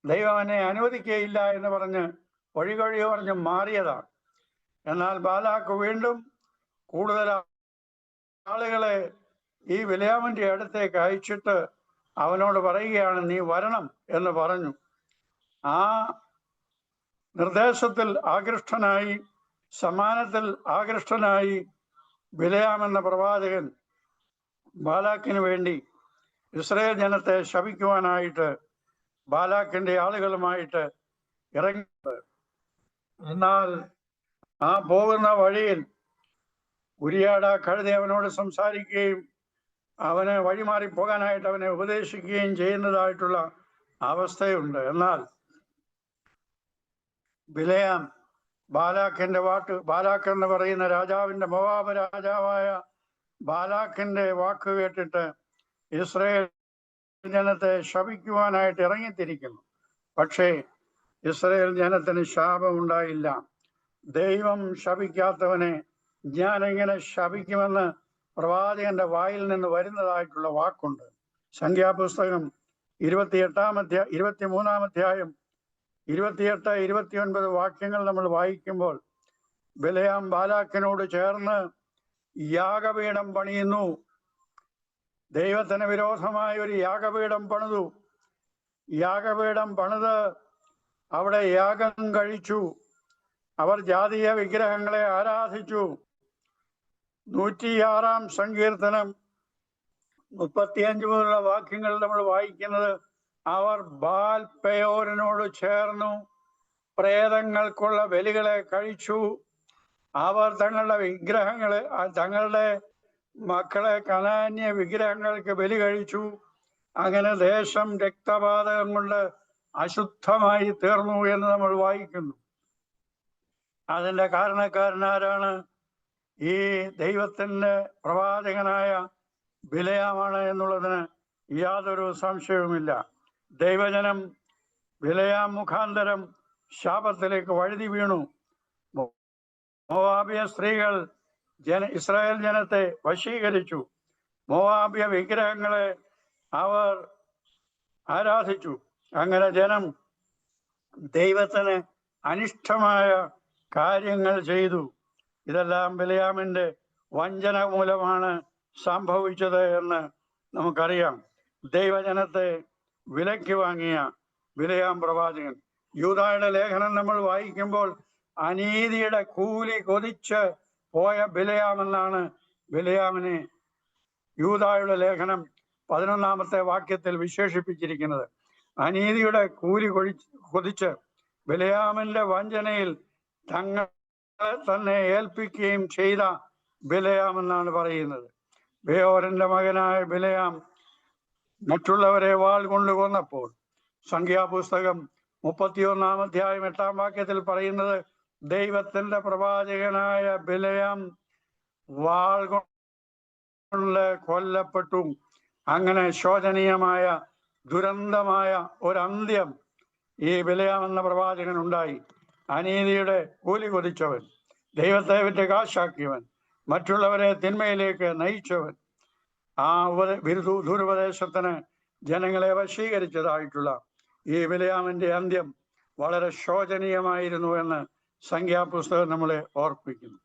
ദൈവം എന്നെ അനുവദിക്കുകയില്ല എന്ന് പറഞ്ഞ് പറഞ്ഞ് മാറിയതാണ്. എന്നാൽ ബാലാക്ക് വീണ്ടും കൂടുതൽ ആളുകളെ ഈ ബിലയാമിന്റെ അടുത്തേക്ക് അയച്ചിട്ട് അവനോട് പറയുകയാണ്, നീ വരണം എന്ന് പറഞ്ഞു. ആ നിർദ്ദേശത്തിൽ ആകൃഷ്ടനായി, സമ്മാനത്തിൽ ആകൃഷ്ടനായി ബിലയാം എന്ന പ്രവാചകൻ ബാലാക്കിന് വേണ്ടി ഇസ്രായേൽ ജനത്തെ ശപിക്കുവാനായിട്ട് ബാലാക്കിന്റെ ആളുകളുമായിട്ട് ഇറങ്ങി. എന്നാൽ ആ പോകുന്ന വഴിയിൽ ഉരിയാട കഴുത അവനോട് സംസാരിക്കുകയും അവനെ വഴിമാറി പോകാനായിട്ട് അവനെ ഉപദേശിക്കുകയും ചെയ്യുന്നതായിട്ടുള്ള അവസ്ഥയുണ്ട്. എന്നാൽ ബിലയാം ബാലാക്ക് എന്ന് പറയുന്ന രാജാവിന്റെ, മോവാബ് രാജാവായ ബാലാക്കിന്റെ വാക്ക് കേട്ടിട്ട് ഇസ്രായേൽ ജനത്തെ ശപിക്കുവാനായിട്ട് ഇറങ്ങിത്തിരിക്കുന്നു. പക്ഷേ ഇസ്രായേൽ ജനത്തിന് ശാപമുണ്ടായില്ല. ദൈവം ശപിക്കാത്തവനെ ഞാൻ എങ്ങനെ ശപിക്കുമെന്ന് പ്രവാചകന്റെ വായിൽ നിന്ന് വരുന്നതായിട്ടുള്ള വാക്കുണ്ട്. സംഖ്യാപുസ്തകം 23-ാം അധ്യായം 28, 29 വാക്യങ്ങൾ നമ്മൾ വായിക്കുമ്പോൾ ബിലയാം ബാലാക്കിനോട് ചേർന്ന് യാഗപീഠം പണിയുന്നു. ദൈവത്തിന് വിരോധമായ ഒരു യാഗപീഠം പണിതു. യാഗപീഠം പണിത് അവിടെ യാഗം കഴിച്ചു. അവർ ജാതീയ വിഗ്രഹങ്ങളെ ആരാധിച്ചു. 106-ാം സങ്കീർത്തനം 35 മുതലുള്ള വാക്യങ്ങൾ നമ്മൾ വായിക്കുന്നത്, അവർ ബാൽ പെയോരിനോട് ചേർന്നു പ്രേതങ്ങൾക്കുള്ള ബലികളെ കഴിച്ചു. അവർ തങ്ങളുടെ മക്കളെ കനാന്യ വിഗ്രഹങ്ങൾക്ക് ബലി കഴിച്ചു. അങ്ങനെ ദേശം രക്തപാതകം കൊണ്ട് അശുദ്ധമായി തീർന്നു എന്ന് നമ്മൾ വായിക്കുന്നു. അതിന്റെ കാരണക്കാരനാരാണ്? ഈ ദൈവത്തിന്റെ പ്രവാചകനായ ബിലയാമാണ് എന്നുള്ളതിന് യാതൊരു സംശയവുമില്ല. ദൈവജനം ബിലയാം മുഖാന്തരം ശാപത്തിലേക്ക് വഴുതി വീണു. മോവാബിയ സ്ത്രീകൾ ഇസ്രായേൽ ജനത്തെ വശീകരിച്ചു. മോവാബിയ വിഗ്രഹങ്ങളെ അവർ ആരാധിച്ചു. അങ്ങനെ ജനം ദൈവത്തിന് അനിഷ്ടമായ കാര്യങ്ങൾ ചെയ്തു. ഇതെല്ലാം ബിലയാമിന്റെ വഞ്ചന മൂലമാണ് സംഭവിച്ചത് എന്ന് നമുക്കറിയാം. ദൈവജനത്തെ വിലയ്ക്ക് വാങ്ങിയ ബിലയാം പ്രവാചകൻ. യൂദായുടെ ലേഖനം നമ്മൾ വായിക്കുമ്പോൾ അനീതിയുടെ കൂലി കൊതിച്ച് പോയ ബിലയാം എന്നാണ് ബിലയാമിനെ യൂദായുടെ ലേഖനം 11-ാമത്തെ വാക്യത്തിൽ വിശേഷിപ്പിച്ചിരിക്കുന്നത്. അനീതിയുടെ കൂലി കൊതിച്ച് ബിലയാമിന്റെ വഞ്ചനയിൽ തങ്ങളെ തന്നെ ഏൽപ്പിക്കുകയും ചെയ്ത ബിലയാം എന്നാണ് പറയുന്നത്. ബെയോരിന്റെ മകനായ ബിലയാം മറ്റുള്ളവരെ വാൾ കൊണ്ട് കൊന്നപ്പോൾ സംഖ്യാപുസ്തകം 31-ാം അധ്യായം 8-ാം വാക്യത്തിൽ പറയുന്നത്, ദൈവത്തിന്റെ പ്രവാചകനായ ബിലയാം വാൾ കൊണ്ട് കൊല്ലപ്പെട്ടു. അങ്ങനെ ശോചനീയമായ ദുരന്തമായ ഒരന്ത്യം ഈ ബിലയാം എന്ന പ്രവാചകൻ ഉണ്ടായി. അനീതിയുടെ കൂലി കൊതിച്ചവൻ, ദൈവത്തെ വിറ്റ് കാശാക്കിയവൻ, മറ്റുള്ളവരെ തിന്മയിലേക്ക് നയിച്ചവൻ, ആ ദുരുപദേശത്തിന് ജനങ്ങളെ വശീകരിച്ചതായിട്ടുള്ള ഈ ബിലയാമിന്റെ അന്ത്യം വളരെ ശോചനീയമായിരുന്നു എന്ന് സംഖ്യാപുസ്തകം നമ്മളെ ഓർപ്പിക്കുന്നു.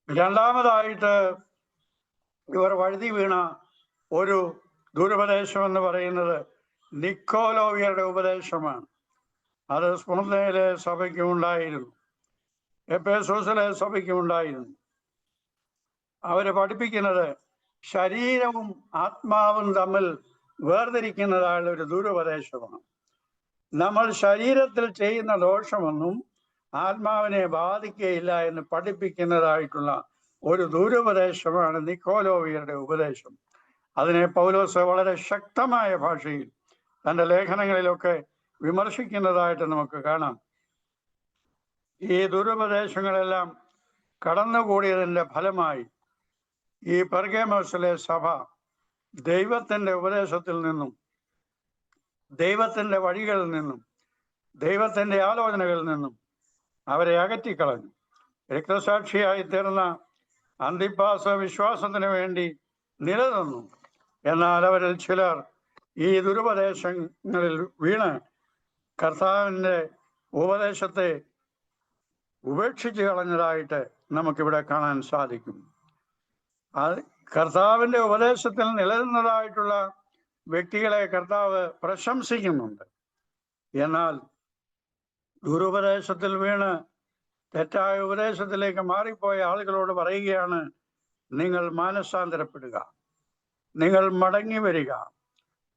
രണ്ടാമതായിട്ട് ഇവർ വഴുതി വീണ ഒരു ദുരുപദേശം എന്ന് പറയുന്നത് നിക്കോലോവിയരുടെ ഉപദേശമാണ്. അത് സ്മുർന്നയിലെ സഭയ്ക്കും ഉണ്ടായിരുന്നു, എഫേസോസിലെ സഭയ്ക്കും ഉണ്ടായിരുന്നു. അവര് പഠിപ്പിക്കുന്നത് ശരീരവും ആത്മാവും തമ്മിൽ വേർതിരിക്കുന്നതായുള്ള ഒരു ദുരുപദേശമാണ്. നമ്മൾ ശരീരത്തിൽ ചെയ്യുന്ന ദോഷമൊന്നും ആത്മാവിനെ ബാധിക്കുകയില്ല എന്ന് പഠിപ്പിക്കുന്നതായിട്ടുള്ള ഒരു ദുരുപദേശമാണ് നിക്കോലോവിയരുടെ ഉപദേശം. അതിനെ പൗലോസ് വളരെ ശക്തമായ ഭാഷയിൽ തൻ്റെ ലേഖനങ്ങളിലൊക്കെ വിമർശിക്കുന്നതായിട്ട് നമുക്ക് കാണാം. ഈ ദുരുപദേശങ്ങളെല്ലാം കടന്നുകൂടിയതിൻ്റെ ഫലമായി ഈ പെർഗമോസിലെ സഭ ദൈവത്തിൻ്റെ ഉപദേശത്തിൽ നിന്നും, ദൈവത്തിൻ്റെ വഴികളിൽ നിന്നും, ദൈവത്തിൻ്റെ ആലോചനകളിൽ നിന്നും അവരെ അകറ്റിക്കളഞ്ഞു. രക്തസാക്ഷിയായി തീർന്ന അന്തിപ്പാസ് വിശ്വാസത്തിന് വേണ്ടി നിലനിന്നു. എന്നാൽ അവരിൽ ചിലർ ഈ ദുരുപദേശങ്ങളിൽ വീണ് കർത്താവിൻ്റെ ഉപദേശത്തെ ഉപേക്ഷിച്ച് കളഞ്ഞതായിട്ട് നമുക്കിവിടെ കാണാൻ സാധിക്കും. കർത്താവിൻ്റെ ഉപദേശത്തിൽ നിലനിന്നതായിട്ടുള്ള വ്യക്തികളെ കർത്താവ് പ്രശംസിക്കുന്നുണ്ട്. എന്നാൽ ദുരുപദേശത്തിൽ വീണ് തെറ്റായ ഉപദേശത്തിലേക്ക് മാറിപ്പോയ ആളുകളോട് പറയുകയാണ്, നിങ്ങൾ മാനസാന്തരപ്പെടുക, നിങ്ങൾ മടങ്ങി വരിക,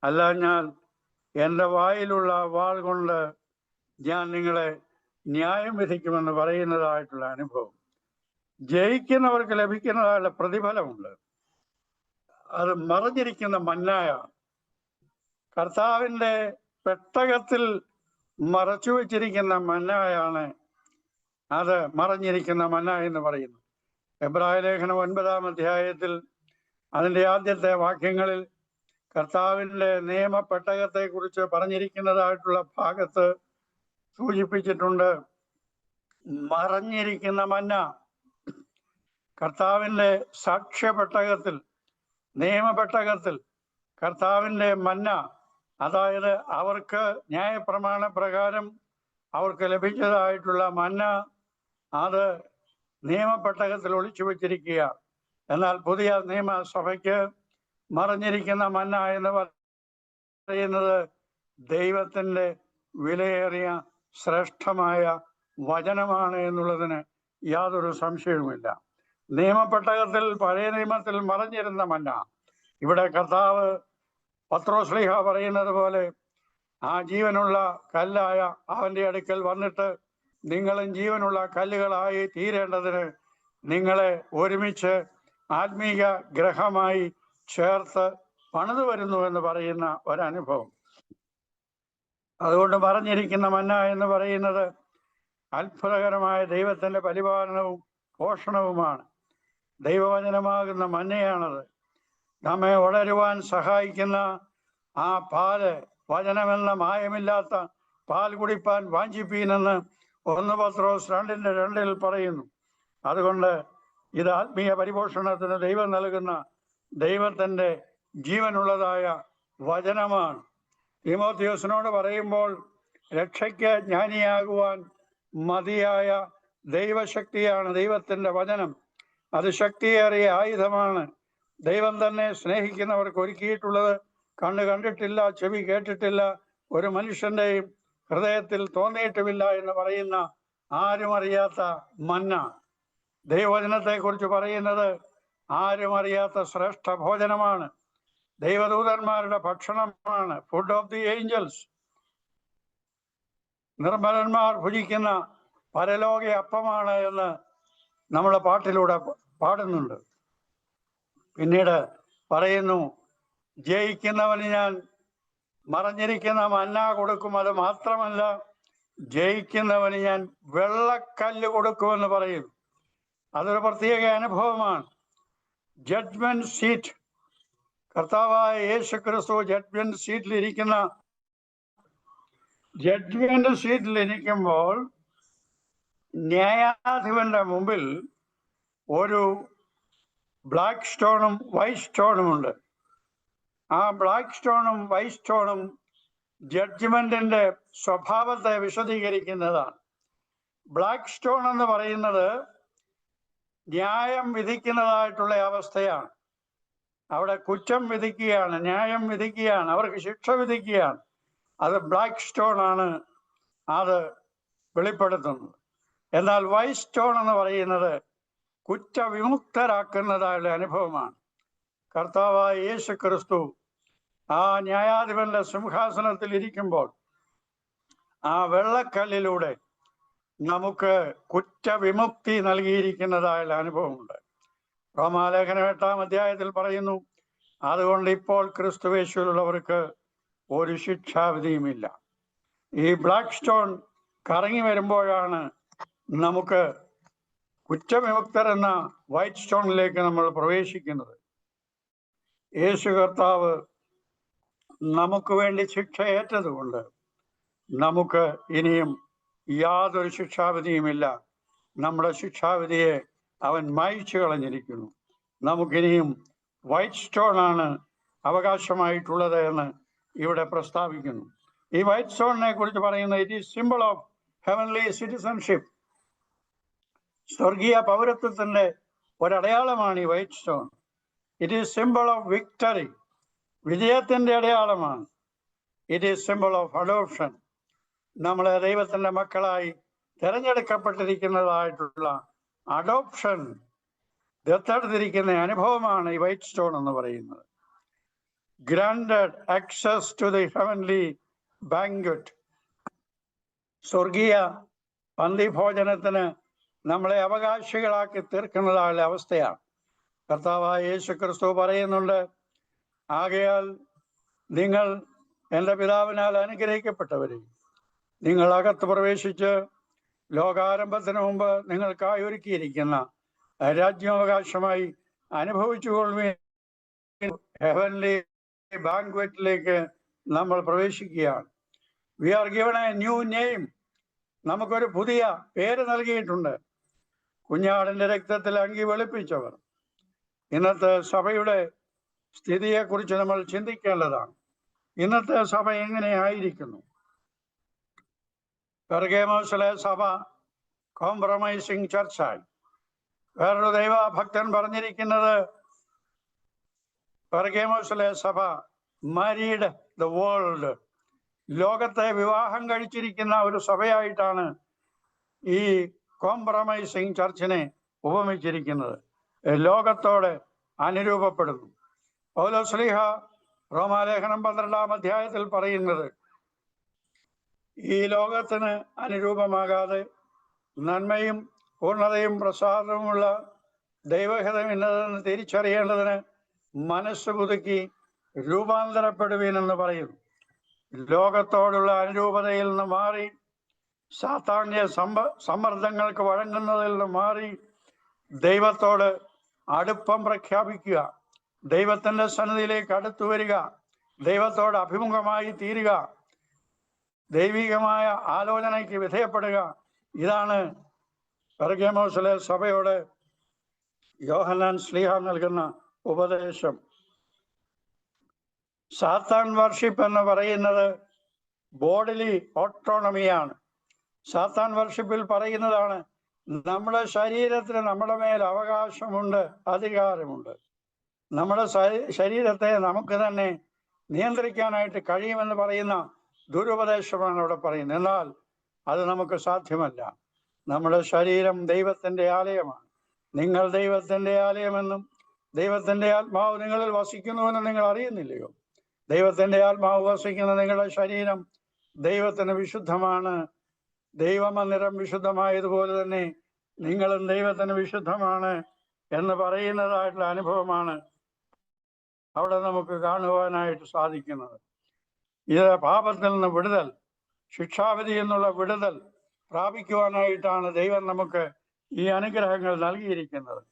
അല്ല ഞാൻ എൻ്റെ വായിലുള്ള വാൾ കൊണ്ട് ഞാൻ നിങ്ങളെ ന്യായം വിധിക്കുമെന്ന് പറയുന്നതായിട്ടുള്ള അനുഭവം. ജയിക്കുന്നവർക്ക് ലഭിക്കുന്നതായുള്ള പ്രതിഫലമുണ്ട്. അത് മറഞ്ഞിരിക്കുന്ന മന്നായാണ്. കർത്താവിൻ്റെ പെട്ടകത്തിൽ മറച്ചു വെച്ചിരിക്കുന്ന മന്നായാണ് അത് മറഞ്ഞിരിക്കുന്ന മന്ന എന്ന് പറയുന്നു. എബ്രായ ലേഖനം 9-ാം അധ്യായത്തിൽ അതിൻ്റെ ആദ്യത്തെ വാക്യങ്ങളിൽ കർത്താവിൻ്റെ നിയമപ്പെട്ടകത്തെ കുറിച്ച് പറഞ്ഞിരിക്കുന്നതായിട്ടുള്ള ഭാഗത്ത് സൂചിപ്പിച്ചിട്ടുണ്ട്, മറഞ്ഞിരിക്കുന്ന മന്ന. കർത്താവിൻ്റെ സാക്ഷ്യപ്പെട്ടകത്തിൽ, നിയമപ്പെട്ടകത്തിൽ കർത്താവിൻ്റെ മന്ന, അതായത് അവർക്ക് ന്യായപ്രമാണ പ്രകാരം അവർക്ക് ലഭിച്ചതായിട്ടുള്ള മന്ന, അത് നിയമപ്പെട്ടകത്തിൽ ഒളിച്ചു വച്ചിരിക്കുക. എന്നാൽ പുതിയ നിയമസഭയ്ക്ക് മറഞ്ഞിരിക്കുന്ന മന്ന എന്ന് പറയുന്നത് ദൈവത്തിൻ്റെ വിലയേറിയ ശ്രേഷ്ഠമായ വചനമാണ് എന്നുള്ളതിന് യാതൊരു സംശയവുമില്ല. നിയമപ്പെട്ടകത്തിൽ, പഴയ നിയമത്തിൽ മറഞ്ഞിരുന്ന മന്ന, ഇവിടെ കർത്താവ് പത്രോസ്ലീഹ പറയുന്നത് പോലെ ആ ജീവനുള്ള കല്ലായ അവൻ്റെ അടുക്കൽ വന്നിട്ട് നിങ്ങളും ജീവനുള്ള കല്ലുകളായി തീരേണ്ടതിന് നിങ്ങളെ ഒരുമിച്ച് ആത്മീക ഗ്രഹമായി ചേർത്ത് പണിതു വരുന്നു എന്ന് പറയുന്ന ഒരനുഭവം. അതുകൊണ്ട് മറഞ്ഞിരിക്കുന്ന മന്ന എന്ന് പറയുന്നത് അത്ഭുതകരമായ ദൈവത്തിൻ്റെ പരിപാലനവും പോഷണവുമാണ്. ദൈവവചനമാകുന്ന മന്നയാണത്. നമ്മെ വളരുവാൻ സഹായിക്കുന്ന ആ പാല്, വചനമെന്ന മായമില്ലാത്ത പാൽ കുടിപ്പാൻ വാഞ്ചിപ്പീനെന്ന് 1 പത്രോസ് 2:2 പറയുന്നു. അതുകൊണ്ട് ഇത് ആത്മീയ പരിപോഷണത്തിന് ദൈവം നൽകുന്ന ദൈവത്തിൻ്റെ ജീവനുള്ളതായ വചനമാണ്. തീമോഥെയോസിനോട് പറയുമ്പോൾ രക്ഷയ്ക്ക് ജ്ഞാനിയാകുവാൻ മതിയായ ദൈവശക്തിയാണ് ദൈവത്തിന്റെ വചനം. അത് ശക്തിയേറിയ ആയുധമാണ്. ദൈവം തന്നെ സ്നേഹിക്കുന്നവർക്ക് ഒരുക്കിയിട്ടുള്ളത് കണ്ണ് കണ്ടിട്ടില്ല, ചെവി കേട്ടിട്ടില്ല, ഒരു മനുഷ്യന്റെയും ഹൃദയത്തിൽ തോന്നിയിട്ടുമില്ല എന്ന് പറയുന്ന ആരും അറിയാത്ത മന്ന. ദൈവവചനത്തെ കുറിച്ച് പറയുന്നത് ആരും അറിയാത്ത ശ്രേഷ്ഠ ഭോജനമാണ്, ദൈവദൂതന്മാരുടെ ഭക്ഷണമാണ്, ഫുഡ് ഓഫ് ദി ഏഞ്ചൽസ്. നിർമ്മലന്മാർ ഭുജിക്കുന്ന പരലോക അപ്പമാണ് എന്ന് നമ്മളെ പാട്ടിലൂടെ പാടുന്നുണ്ട്. പിന്നീട് പറയുന്നു, ജയിക്കുന്നവന് ഞാൻ മറഞ്ഞിരിക്കുന്ന മന്ന കൊടുക്കും. അത് മാത്രമല്ല, ജയിക്കുന്നവന് ഞാൻ വെള്ളക്കല്ല് കൊടുക്കുമെന്ന് പറയും. അതൊരു പ്രത്യേക അനുഭവമാണ്. ജഡ്ജ്മെന്റ് സീറ്റ്, കർത്താവായ യേശു ക്രിസ്തു ജഡ്ജ്മെന്റ് സീറ്റിലിരിക്കുമ്പോൾ ന്യായാധിപന്റെ മുമ്പിൽ ഒരു ബ്ലാക്ക് സ്റ്റോണും വൈറ്റ് സ്റ്റോണും ഉണ്ട്. ആ ബ്ലാക്ക് സ്റ്റോണും വൈറ്റ് സ്റ്റോണും ജഡ്ജ്മെന്റിന്റെ സ്വഭാവത്തെ വിശദീകരിക്കുന്നതാണ്. ബ്ലാക്ക് സ്റ്റോൺ എന്ന് പറയുന്നത് ന്യായം വിധിക്കുന്നതായിട്ടുള്ള അവസ്ഥയാണ്. അവിടെ കുറ്റം വിധിക്കുകയാണ്, ന്യായം വിധിക്കുകയാണ്, അവർക്ക് ശിക്ഷ വിധിക്കുകയാണ്. അത് ബ്ലാക്ക് സ്റ്റോൺ ആണ് അത് വെളിപ്പെടുത്തുന്നത്. എന്നാൽ വൈറ്റ് സ്റ്റോൺ എന്ന് പറയുന്നത് കുറ്റവിമുക്തരാക്കുന്നതായുള്ള അനുഭവമാണ്. കർത്താവായ യേശു ക്രിസ്തു ആ ന്യായാധിപന്റെ സിംഹാസനത്തിൽ ഇരിക്കുമ്പോൾ ആ വെള്ളക്കല്ലിലൂടെ നമുക്ക് കുറ്റവിമുക്തി നൽകിയിരിക്കുന്നതായുള്ള അനുഭവമുണ്ട്. റോമാലേഖനം 8-ാം അധ്യായത്തിൽ പറയുന്നു, അതുകൊണ്ട് ഇപ്പോൾ ക്രിസ്തുവേശുവിലുള്ളവർക്ക് ഒരു ശിക്ഷാവിധിയുമില്ല. ഈ ബ്ലാക്ക് സ്റ്റോൺ കറങ്ങി വരുമ്പോഴാണ് നമുക്ക് കുറ്റവിമുക്തർ എന്ന വൈറ്റ് സ്റ്റോണിലേക്ക് നമ്മൾ പ്രവേശിക്കുന്നത്. യേശു കർത്താവ് നമുക്ക് വേണ്ടി ശിക്ഷ ഏറ്റതുകൊണ്ട് നമുക്ക് ഇനിയും യാതൊരു ശിക്ഷാവിധിയുമില്ല. നമ്മുടെ ശിക്ഷാവിധിയെ അവൻ മായ്ച്ചു കളഞ്ഞിരിക്കുന്നു. നമുക്കിനിയും വൈറ്റ് സ്റ്റോൺ ആണ് അവകാശമായിട്ടുള്ളത് എന്ന് ഇവിടെ പ്രസ്താവിക്കുന്നു. ഈ വൈറ്റ് സ്റ്റോണിനെ കുറിച്ച് പറയുന്നത് it is simple of heavenly citizenship. സ്വർഗീയ പൗരത്വത്തിന്റെ ഒരടയാളമാണ് ഈ white stone. It is simple of victory, വിജയത്തിന്റെ അടയാളമാണ്. It is simple of adoption, നമ്മളെ ദൈവത്തിന്റെ മക്കളായി തിരഞ്ഞെടുക്കപ്പെട്ടിരിക്കുന്നതായിട്ടുള്ള അഡോപ്ഷൻ, ദത്തെടുത്തിരിക്കുന്ന അനുഭവമാണ് ഈ വൈറ്റ് സ്റ്റോൺ എന്ന് പറയുന്നത്. Granted access to the heavenly banquet, സ്വർഗീയ പന്തിഭോജനത്തിന് നമ്മളെ അവകാശികളാക്കി തീർക്കുന്നതായ അവസ്ഥയാണ്. കർത്താവായ യേശു ക്രിസ്തു പറയുന്നുണ്ട്, ആകയാൽ നിങ്ങൾ എൻ്റെ പിതാവിനാൽ അനുഗ്രഹിക്കപ്പെട്ടവരെ, നിങ്ങൾ അകത്ത് പ്രവേശിച്ച് ലോകാരംഭത്തിന് മുമ്പ് നിങ്ങൾക്കായി ഒരുക്കിയിരിക്കുന്ന രാജ്യാവകാശമായി അനുഭവിച്ചുകൊള്ളുവീൻ. ഹെവൻലി ബാങ്ക്വറ്റിലേക്ക് നമ്മൾ പ്രവേശിക്കുകയാണ്. We are given a new name, നമുക്കൊരു പുതിയ പേര് നൽകിയിട്ടുണ്ട്. കുഞ്ഞാടിന്റെ രക്തത്തിൽ അങ്കി വെളുപ്പിച്ചവർ. ഇന്നത്തെ സഭയുടെ സ്ഥിതിയെക്കുറിച്ച് നമ്മൾ ചിന്തിക്കേണ്ടതാണ്. ഇന്നത്തെ സഭ എങ്ങനെയായിരിക്കുന്നു? പെർഗമോസിലെ സഭ കോംപ്രമൈസിങ് ചർച്ചായി. വേറൊരു ദൈവഭക്തൻ പറഞ്ഞിരിക്കുന്നത്, പെർഗമോസിലെ സഭ മാരീഡ് ദ വേൾഡ്, ലോകത്തെ വിവാഹം കഴിച്ചിരിക്കുന്ന ഒരു സഭയായിട്ടാണ് ഈ കോംപ്രമൈസിങ് ചർച്ചിനെ ഉപമിച്ചിരിക്കുന്നത്. ലോകത്തോട് അനുരൂപപ്പെടുന്നു. പൗലോസ്ലീഹ റോമാലേഖനം 12-ാം അധ്യായത്തിൽ പറയുന്നത്, ഈ ലോകത്തിന് അനുരൂപമാകാതെ നന്മയും പൂർണ്ണതയും പ്രസാദവുമുള്ള ദൈവഹിതം ഇന്നതെന്ന് തിരിച്ചറിയേണ്ടതിന് മനസ്സ് പുതുക്കി രൂപാന്തരപ്പെടുവീനെന്ന് പറയുന്നു. ലോകത്തോടുള്ള അനുരൂപതയിൽ നിന്ന് മാറി, സാത്താന്യ സമ്മർദ്ദങ്ങൾക്ക് വഴങ്ങുന്നതിൽ നിന്ന് മാറി, ദൈവത്തോട് അടുപ്പം പ്രഖ്യാപിക്കുക, ദൈവത്തിന്റെ സന്നിധിയിലേക്ക് അടുത്തു വരിക, ദൈവത്തോട് അഭിമുഖമായി തീരുക, ദൈവികമായ ആലോചനയ്ക്ക് വിധേയപ്പെടുക. ഇതാണ് പെർഗമോസിലെ സഭയോട് യോഹന്നാൻ ശ്ലീഹ നൽകുന്ന ഉപദേശം. സാത്താൻ വർഷിപ്പ് എന്ന് പറയുന്നത് ബോഡിലി ഓട്ടോണമിയാണ്. സാത്താൻ വർഷിപ്പിൽ പറയുന്നതാണ്, നമ്മുടെ ശരീരത്തിന് നമ്മുടെ മേൽ അവകാശമുണ്ട്, അധികാരമുണ്ട്. നമ്മുടെ ശരീരത്തെ നമുക്ക് തന്നെ നിയന്ത്രിക്കാനായിട്ട് കഴിയുമെന്ന് പറയുന്ന ദുരുപദേശമാണ് അവിടെ പറയുന്നത്. എന്നാൽ അത് നമുക്ക് സാധ്യമല്ല. നമ്മുടെ ശരീരം ദൈവത്തിന്റെ ആലയമാണ്. നിങ്ങൾ ദൈവത്തിന്റെ ആലയമെന്നും ദൈവത്തിന്റെ ആത്മാവ് നിങ്ങളിൽ വസിക്കുന്നുവെന്നും നിങ്ങൾ അറിയുന്നില്ലയോ? ദൈവത്തിന്റെ ആത്മാവ് വസിക്കുന്ന നിങ്ങളുടെ ശരീരം ദൈവത്തിന് വിശുദ്ധമാണ്. ദൈവമന്ദിരം വിശുദ്ധമായതുപോലെ തന്നെ നിങ്ങളും ദൈവത്തിന് വിശുദ്ധമാണ് എന്ന് പറയുന്നതായിട്ടുള്ള അനുഭവമാണ് അവിടെ നമുക്ക് കാണുവാനായിട്ട് സാധിക്കുന്നത്. ഇത് പാപത്തിൽ നിന്ന് വിടുതൽ, ശിക്ഷാവിധി എന്നുള്ള വിടുതൽ പ്രാപിക്കുവാനായിട്ടാണ് ദൈവം നമുക്ക് ഈ അനുഗ്രഹങ്ങൾ നൽകിയിരിക്കുന്നത്.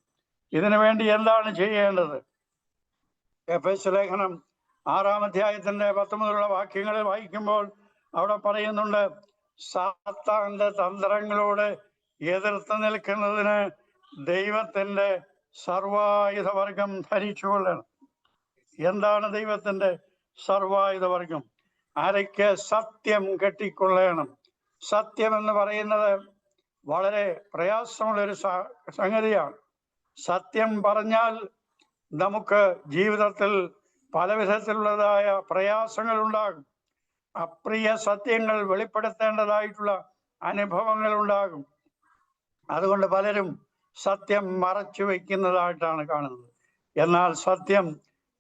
ഇതിനു വേണ്ടി എന്താണ് ചെയ്യേണ്ടത്? എഫെസ്യ ലേഖനം 6-ാം അധ്യായത്തിന്റെ 19 വാക്യങ്ങളിൽ വായിക്കുമ്പോൾ അവിടെ പറയുന്നുണ്ട്, സാത്താന്റെ തന്ത്രങ്ങളോട് എതിർത്ത് നിൽക്കുന്നതിന് ദൈവത്തിന്റെ സർവായുധവർഗം ധരിച്ചുകൊള്ളണം. എന്താണ് ദൈവത്തിന്റെ സർവായുധവർഗം? അരയ്ക്ക് സത്യം കെട്ടിക്കൊള്ളണം. സത്യം എന്ന് പറയുന്നത് വളരെ പ്രയാസമുള്ളൊരു സംഗതിയാണ്. സത്യം പറഞ്ഞാൽ നമുക്ക് ജീവിതത്തിൽ പല വിധത്തിലുള്ളതായ പ്രയാസങ്ങൾ ഉണ്ടാകും. അപ്രിയ സത്യങ്ങൾ വെളിപ്പെടുത്തേണ്ടതായിട്ടുള്ള അനുഭവങ്ങൾ ഉണ്ടാകും. അതുകൊണ്ട് പലരും സത്യം മറച്ചു വയ്ക്കുന്നതായിട്ടാണ് കാണുന്നത്. എന്നാൽ സത്യം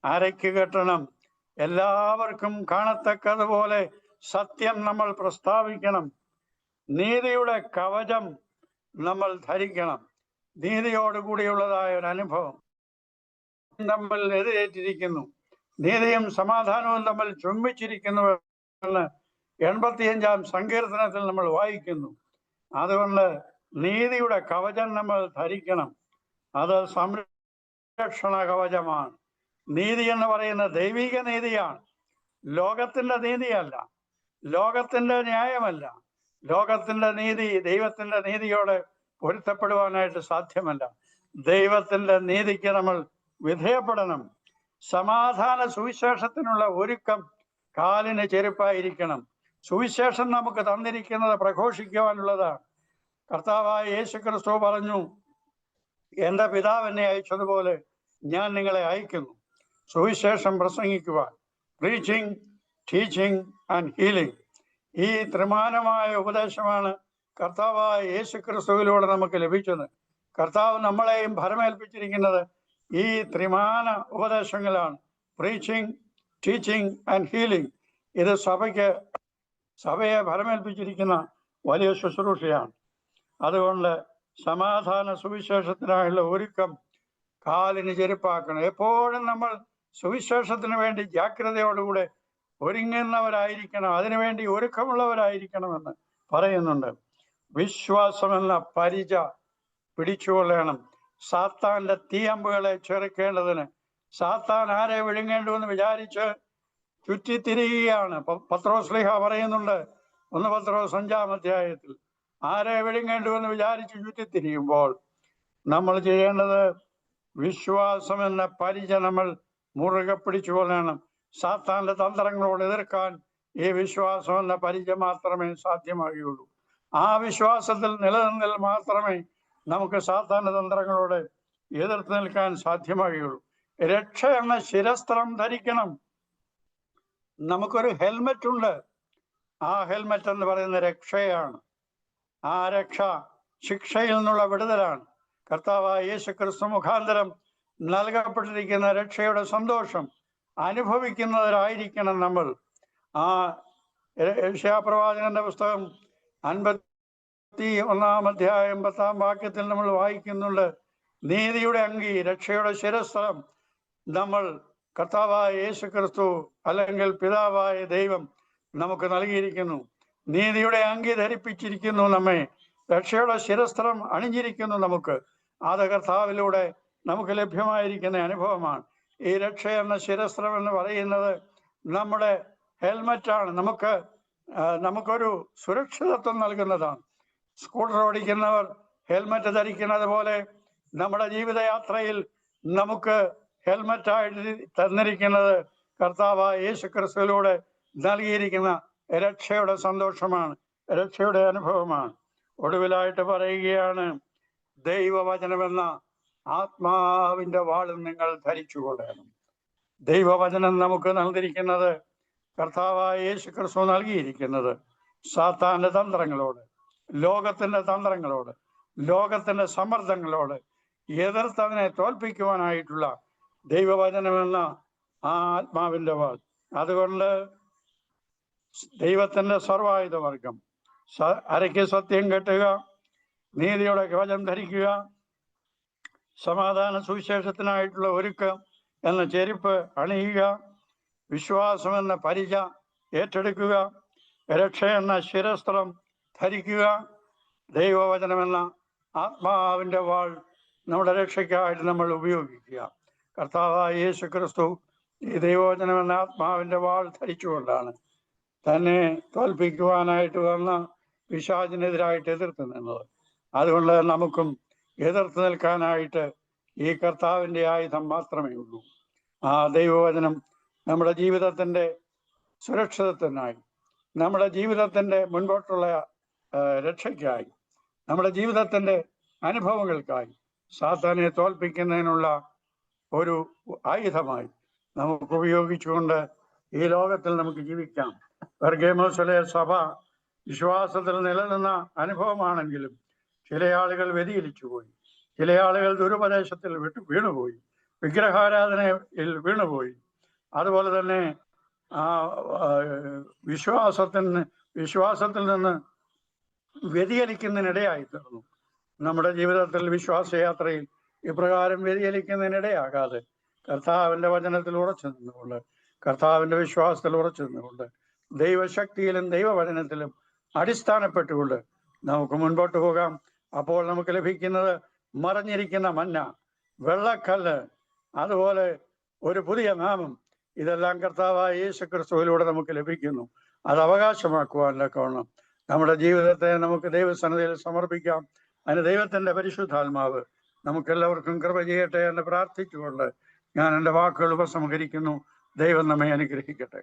അരയ്ക്ക് കെട്ടണം. എല്ലാവർക്കും കാണത്തക്കതുപോലെ സത്യം നമ്മൾ പ്രസ്താവിക്കണം. നീതിയുടെ കവചം നമ്മൾ ധരിക്കണം. നീതിയോടുകൂടിയുള്ളതായ ഒരു അനുഭവം നമ്മൾ എതിരേറ്റിരിക്കുന്നു. നീതിയും സമാധാനവും തമ്മിൽ ചുംബിച്ചിരിക്കുന്നു എന്ന് 85-ാം സങ്കീർത്തനത്തിൽ നമ്മൾ വായിക്കുന്നു. അതുകൊണ്ട് നീതിയുടെ കവചം നമ്മൾ ധരിക്കണം. അത് സംരക്ഷണ കവചമാണ്. നീതി എന്ന് പറയുന്ന ദൈവിക നീതിയാണ്, ലോകത്തിന്റെ നീതിയല്ല, ലോകത്തിന്റെ ന്യായമല്ല. ലോകത്തിന്റെ നീതി ദൈവത്തിന്റെ നീതിയോട് പൊരുത്തപ്പെടുവാനായിട്ട് സാധ്യമല്ല. ദൈവത്തിന്റെ നീതിക്ക് നമ്മൾ വിധേയപ്പെടണം. സമാധാന സുവിശേഷത്തിനുള്ള ഒരുക്കം കാലിന് ചെരുപ്പായിരിക്കണം. സുവിശേഷം നമുക്ക് തന്നിരിക്കുന്നത് പ്രഘോഷിക്കുവാനുള്ളതാണ്. കർത്താവായ യേശുക്രിസ്തു പറഞ്ഞു, എൻ്റെ പിതാവ് എന്നെ അയച്ചതുപോലെ ഞാൻ നിങ്ങളെ അയക്കുന്നു, സുവിശേഷം പ്രസംഗിക്കുവാൻ. Preaching, teaching and healing. ഈ ത്രിമാനമായ ഉപദേശമാണ് കർത്താവായ യേശുക്രിസ്തുവിലൂടെ നമുക്ക് ലഭിച്ചത്. കർത്താവ് നമ്മളെയും ഭരമേൽപ്പിച്ചിരിക്കുന്നത് ഈ ത്രിമാന ഉപദേശങ്ങളാണ്. Preaching, teaching and healing. ഇത് സഭയെ ഭരമേൽപ്പിച്ചിരിക്കുന്ന വലിയ ശുശ്രൂഷയാണ്. അതുകൊണ്ട് സമാധാന സുവിശേഷത്തിനായുള്ള ഒരുക്കം കാലിന് ചെരുപ്പാക്കണം. എപ്പോഴും നമ്മൾ സുവിശേഷത്തിന് വേണ്ടി ജാഗ്രതയോടുകൂടെ ഒരുങ്ങുന്നവരായിരിക്കണം, അതിനുവേണ്ടി ഒരുക്കമുള്ളവരായിരിക്കണമെന്ന് പറയുന്നുണ്ട്. വിശ്വാസം എന്ന പരിച പിടിച്ചുകൊള്ളണം. സാത്താന്റെ തീയമ്പുകളെ ചെറുക്കേണ്ടതിന് സാത്താൻ ആരെ വിഴുങ്ങേണ്ടുവെന്ന് വിചാരിച്ച് ചുറ്റിത്തിരിയുകയാണ്. പത്രോസ് ശ്ലീഹ പറയുന്നുണ്ട് 1 പത്രോസ് 5-ാം അധ്യായത്തിൽ, ആരെ വിഴുങ്ങേണ്ടുവെന്ന് വിചാരിച്ച് ചുറ്റിത്തിരിയുമ്പോൾ നമ്മൾ ചെയ്യേണ്ടത് വിശ്വാസം എന്ന പരിച നമ്മൾ മുറുകെ പിടിച്ചുകൊള്ളണം. സാത്താന്റെ തന്ത്രങ്ങളോട് എതിർക്കാൻ ഈ വിശ്വാസം എന്ന പരിച മാത്രമേ സാധ്യമാകുകയുള്ളൂ. ആ വിശ്വാസത്തിൽ നിലനിന്നാൽ മാത്രമേ നമുക്ക് സാത്താന്റെ തന്ത്രങ്ങളോട് എതിർത്ത് നിൽക്കാൻ സാധ്യമാകുകയുള്ളൂ. രക്ഷ എന്ന ശിരസ്ത്രം ധരിക്കണം. നമുക്കൊരു ഹെൽമെറ്റ് ഉണ്ട്. ആ ഹെൽമെറ്റ് എന്ന് പറയുന്ന രക്ഷയാണ്. ആ രക്ഷ ശിക്ഷയിൽ നിന്നുള്ള വിടുതലാണ്. കർത്താവായ യേശുക്രിസ്തു മുഖാന്തരം നൽകപ്പെട്ടിരിക്കുന്ന രക്ഷയുടെ സന്തോഷം അനുഭവിക്കുന്നവരായിരിക്കണം നമ്മൾ. ആ യെശയ്യാപ്രവാചകന്റെ പുസ്തകം 51-ാം അധ്യായം 10-ാം വാക്യത്തിൽ നമ്മൾ വായിക്കുന്നുണ്ട്, നീതിയുടെ അങ്കി, രക്ഷയുടെ ശിരസ്ത്രം നമ്മൾ കർത്താവായ യേശുക്രിസ്തു അല്ലെങ്കിൽ പിതാവായ ദൈവം നമുക്ക് നൽകിയിരിക്കുന്നു. നീതിയുടെ അങ്കി ധരിപ്പിച്ചിരിക്കുന്നു നമ്മെ, രക്ഷയുടെ ശിരസ്ത്രം അണിഞ്ഞിരിക്കുന്നു നമുക്ക്. അത് കർത്താവിലൂടെ നമുക്ക് ലഭ്യമായിരിക്കുന്ന അനുഭവമാണ്. ഈ രക്ഷ എന്ന ശിരസ്ത്രം എന്ന് പറയുന്നത് നമ്മുടെ ഹെൽമറ്റാണ്. നമുക്കൊരു സുരക്ഷിതത്വം നൽകുന്നതാണ്. സ്കൂട്ടർ ഓടിക്കുന്നവർ ഹെൽമറ്റ് ധരിക്കുന്നത് പോലെ നമ്മുടെ ജീവിതയാത്രയിൽ നമുക്ക് ഹെൽമറ്റായിട്ട് തന്നിരിക്കുന്നത് കർത്താവായ യേശുക്രിസ്തുവിലൂടെ നൽകിയിരിക്കുന്ന രക്ഷയുടെ സന്തോഷമാണ്. രക്ഷയുടെ അനുഭവമാണ്. ഒടുവിലായിട്ട് പറയുകയാണ്, ദൈവവചനമെന്ന ആത്മാവിന്റെ വാളും നിങ്ങൾ ധരിച്ചുകൊള്ളണം. ദൈവവചനം നമുക്ക് നൽകിയിരിക്കുന്നത്, കർത്താവായ യേശു ക്രിസ്തു നൽകിയിരിക്കുന്നത് സാത്താന്റെ തന്ത്രങ്ങളോട്, ലോകത്തിന്റെ തന്ത്രങ്ങളോട്, ലോകത്തിന്റെ സമ്മർദ്ദങ്ങളോട് എതിർത്തതിനെ തോൽപ്പിക്കുവാനായിട്ടുള്ള ദൈവവചനമെന്ന ആ ആത്മാവിന്റെ വാൾ. അതുകൊണ്ട് ദൈവത്തിന്റെ സർവായുധവർഗം, അരയ്ക്ക് സത്യം കെട്ടുക, നീതിയുടെ കവചം ധരിക്കുക, സമാധാന സുവിശേഷത്തിനായിട്ടുള്ള ഒരുക്കം എന്ന ചെരുപ്പ് അണിയുക, വിശ്വാസം എന്ന പരിച ഏറ്റെടുക്കുക, രക്ഷ എന്ന ശിരസ്ത്രം ധരിക്കുക, ദൈവവചനമെന്ന ആത്മാവിന്റെ വാൾ നമ്മുടെ രക്ഷയ്ക്കായിട്ട് നമ്മൾ ഉപയോഗിക്കുക. കർത്താവായ യേശു ക്രിസ്തു ഈ ദൈവവചനമെന്ന ആത്മാവിന്റെ വാൾ ധരിച്ചുകൊണ്ടാണ് തന്നെ തോൽപ്പിക്കുവാനായിട്ട് വന്ന പിശാചിനെതിരായിട്ട് എതിർത്ത് നിന്നത്. അതുകൊണ്ട് നമുക്കും എതിർത്ത് നിൽക്കാനായിട്ട് ഈ കർത്താവിന്റെ ആയുധം മാത്രമേ ഉള്ളൂ. ആ ദൈവവചനം നമ്മുടെ ജീവിതത്തിന്റെ സുരക്ഷിതത്വത്തിനായി, നമ്മുടെ ജീവിതത്തിന്റെ മുൻപോട്ടുള്ള രക്ഷയ്ക്കായി, നമ്മുടെ ജീവിതത്തിന്റെ അനുഭവങ്ങൾക്കായി, സാത്താനെ തോൽപ്പിക്കുന്നതിനുള്ള ഒരു ആയുധമായി നമുക്ക് ഉപയോഗിച്ചുകൊണ്ട് ഈ ലോകത്തിൽ നമുക്ക് ജീവിക്കാം. പെർഗമോസിലെ സഭ വിശ്വാസത്തിൽ നിലനിന്ന അനുഭവമാണെങ്കിലും ചില ആളുകൾ വ്യതിചലിച്ചു പോയി, ചില ആളുകൾ ദുരുപദേശത്തിൽ വീണുപോയി, വിഗ്രഹാരാധനയിൽ വീണുപോയി. അതുപോലെ തന്നെ വിശ്വാസത്തിൽ നിന്ന് വ്യതിചലിക്കുന്നതിനിടയായി തീർന്നു. നമ്മുടെ ജീവിതത്തിൽ വിശ്വാസയാത്രയിൽ ഇപ്രകാരം വ്യതിചലിക്കുന്നതിനിടയാകാതെ കർത്താവിന്റെ വചനത്തിൽ ഉറച്ചു നിന്നുകൊണ്ട്, കർത്താവിന്റെ വിശ്വാസത്തിൽ ഉറച്ചു നിന്നുകൊണ്ട്, ദൈവശക്തിയിലും ദൈവവചനത്തിലും അടിസ്ഥാനപ്പെട്ടുകൊണ്ട് നമുക്ക് മുൻപോട്ട് പോകാം. അപ്പോൾ നമുക്ക് ലഭിക്കുന്നത് മറഞ്ഞിരിക്കുന്ന മന്ന, വെള്ളക്കല്ല്, അതുപോലെ ഒരു പുതിയ നാമം, ഇതെല്ലാം കർത്താവായ യേശു ക്രിസ്തുവിലൂടെ നമുക്ക് ലഭിക്കുന്നു. അത് അവകാശമാക്കുവാനൊക്കെ നമ്മുടെ ജീവിതത്തെ നമുക്ക് ദൈവസന്നിധിയിൽ സമർപ്പിക്കാം. അതിന് ദൈവത്തിന്റെ പരിശുദ്ധാത്മാവ് നമുക്കെല്ലാവർക്കും കൃപ ചെയ്യട്ടെ എന്ന് പ്രാർത്ഥിച്ചുകൊണ്ട് ഞാൻ എൻ്റെ വാക്കുകൾ ഉപസംഹരിക്കുന്നു. ദൈവം നമ്മെ അനുഗ്രഹിക്കട്ടെ.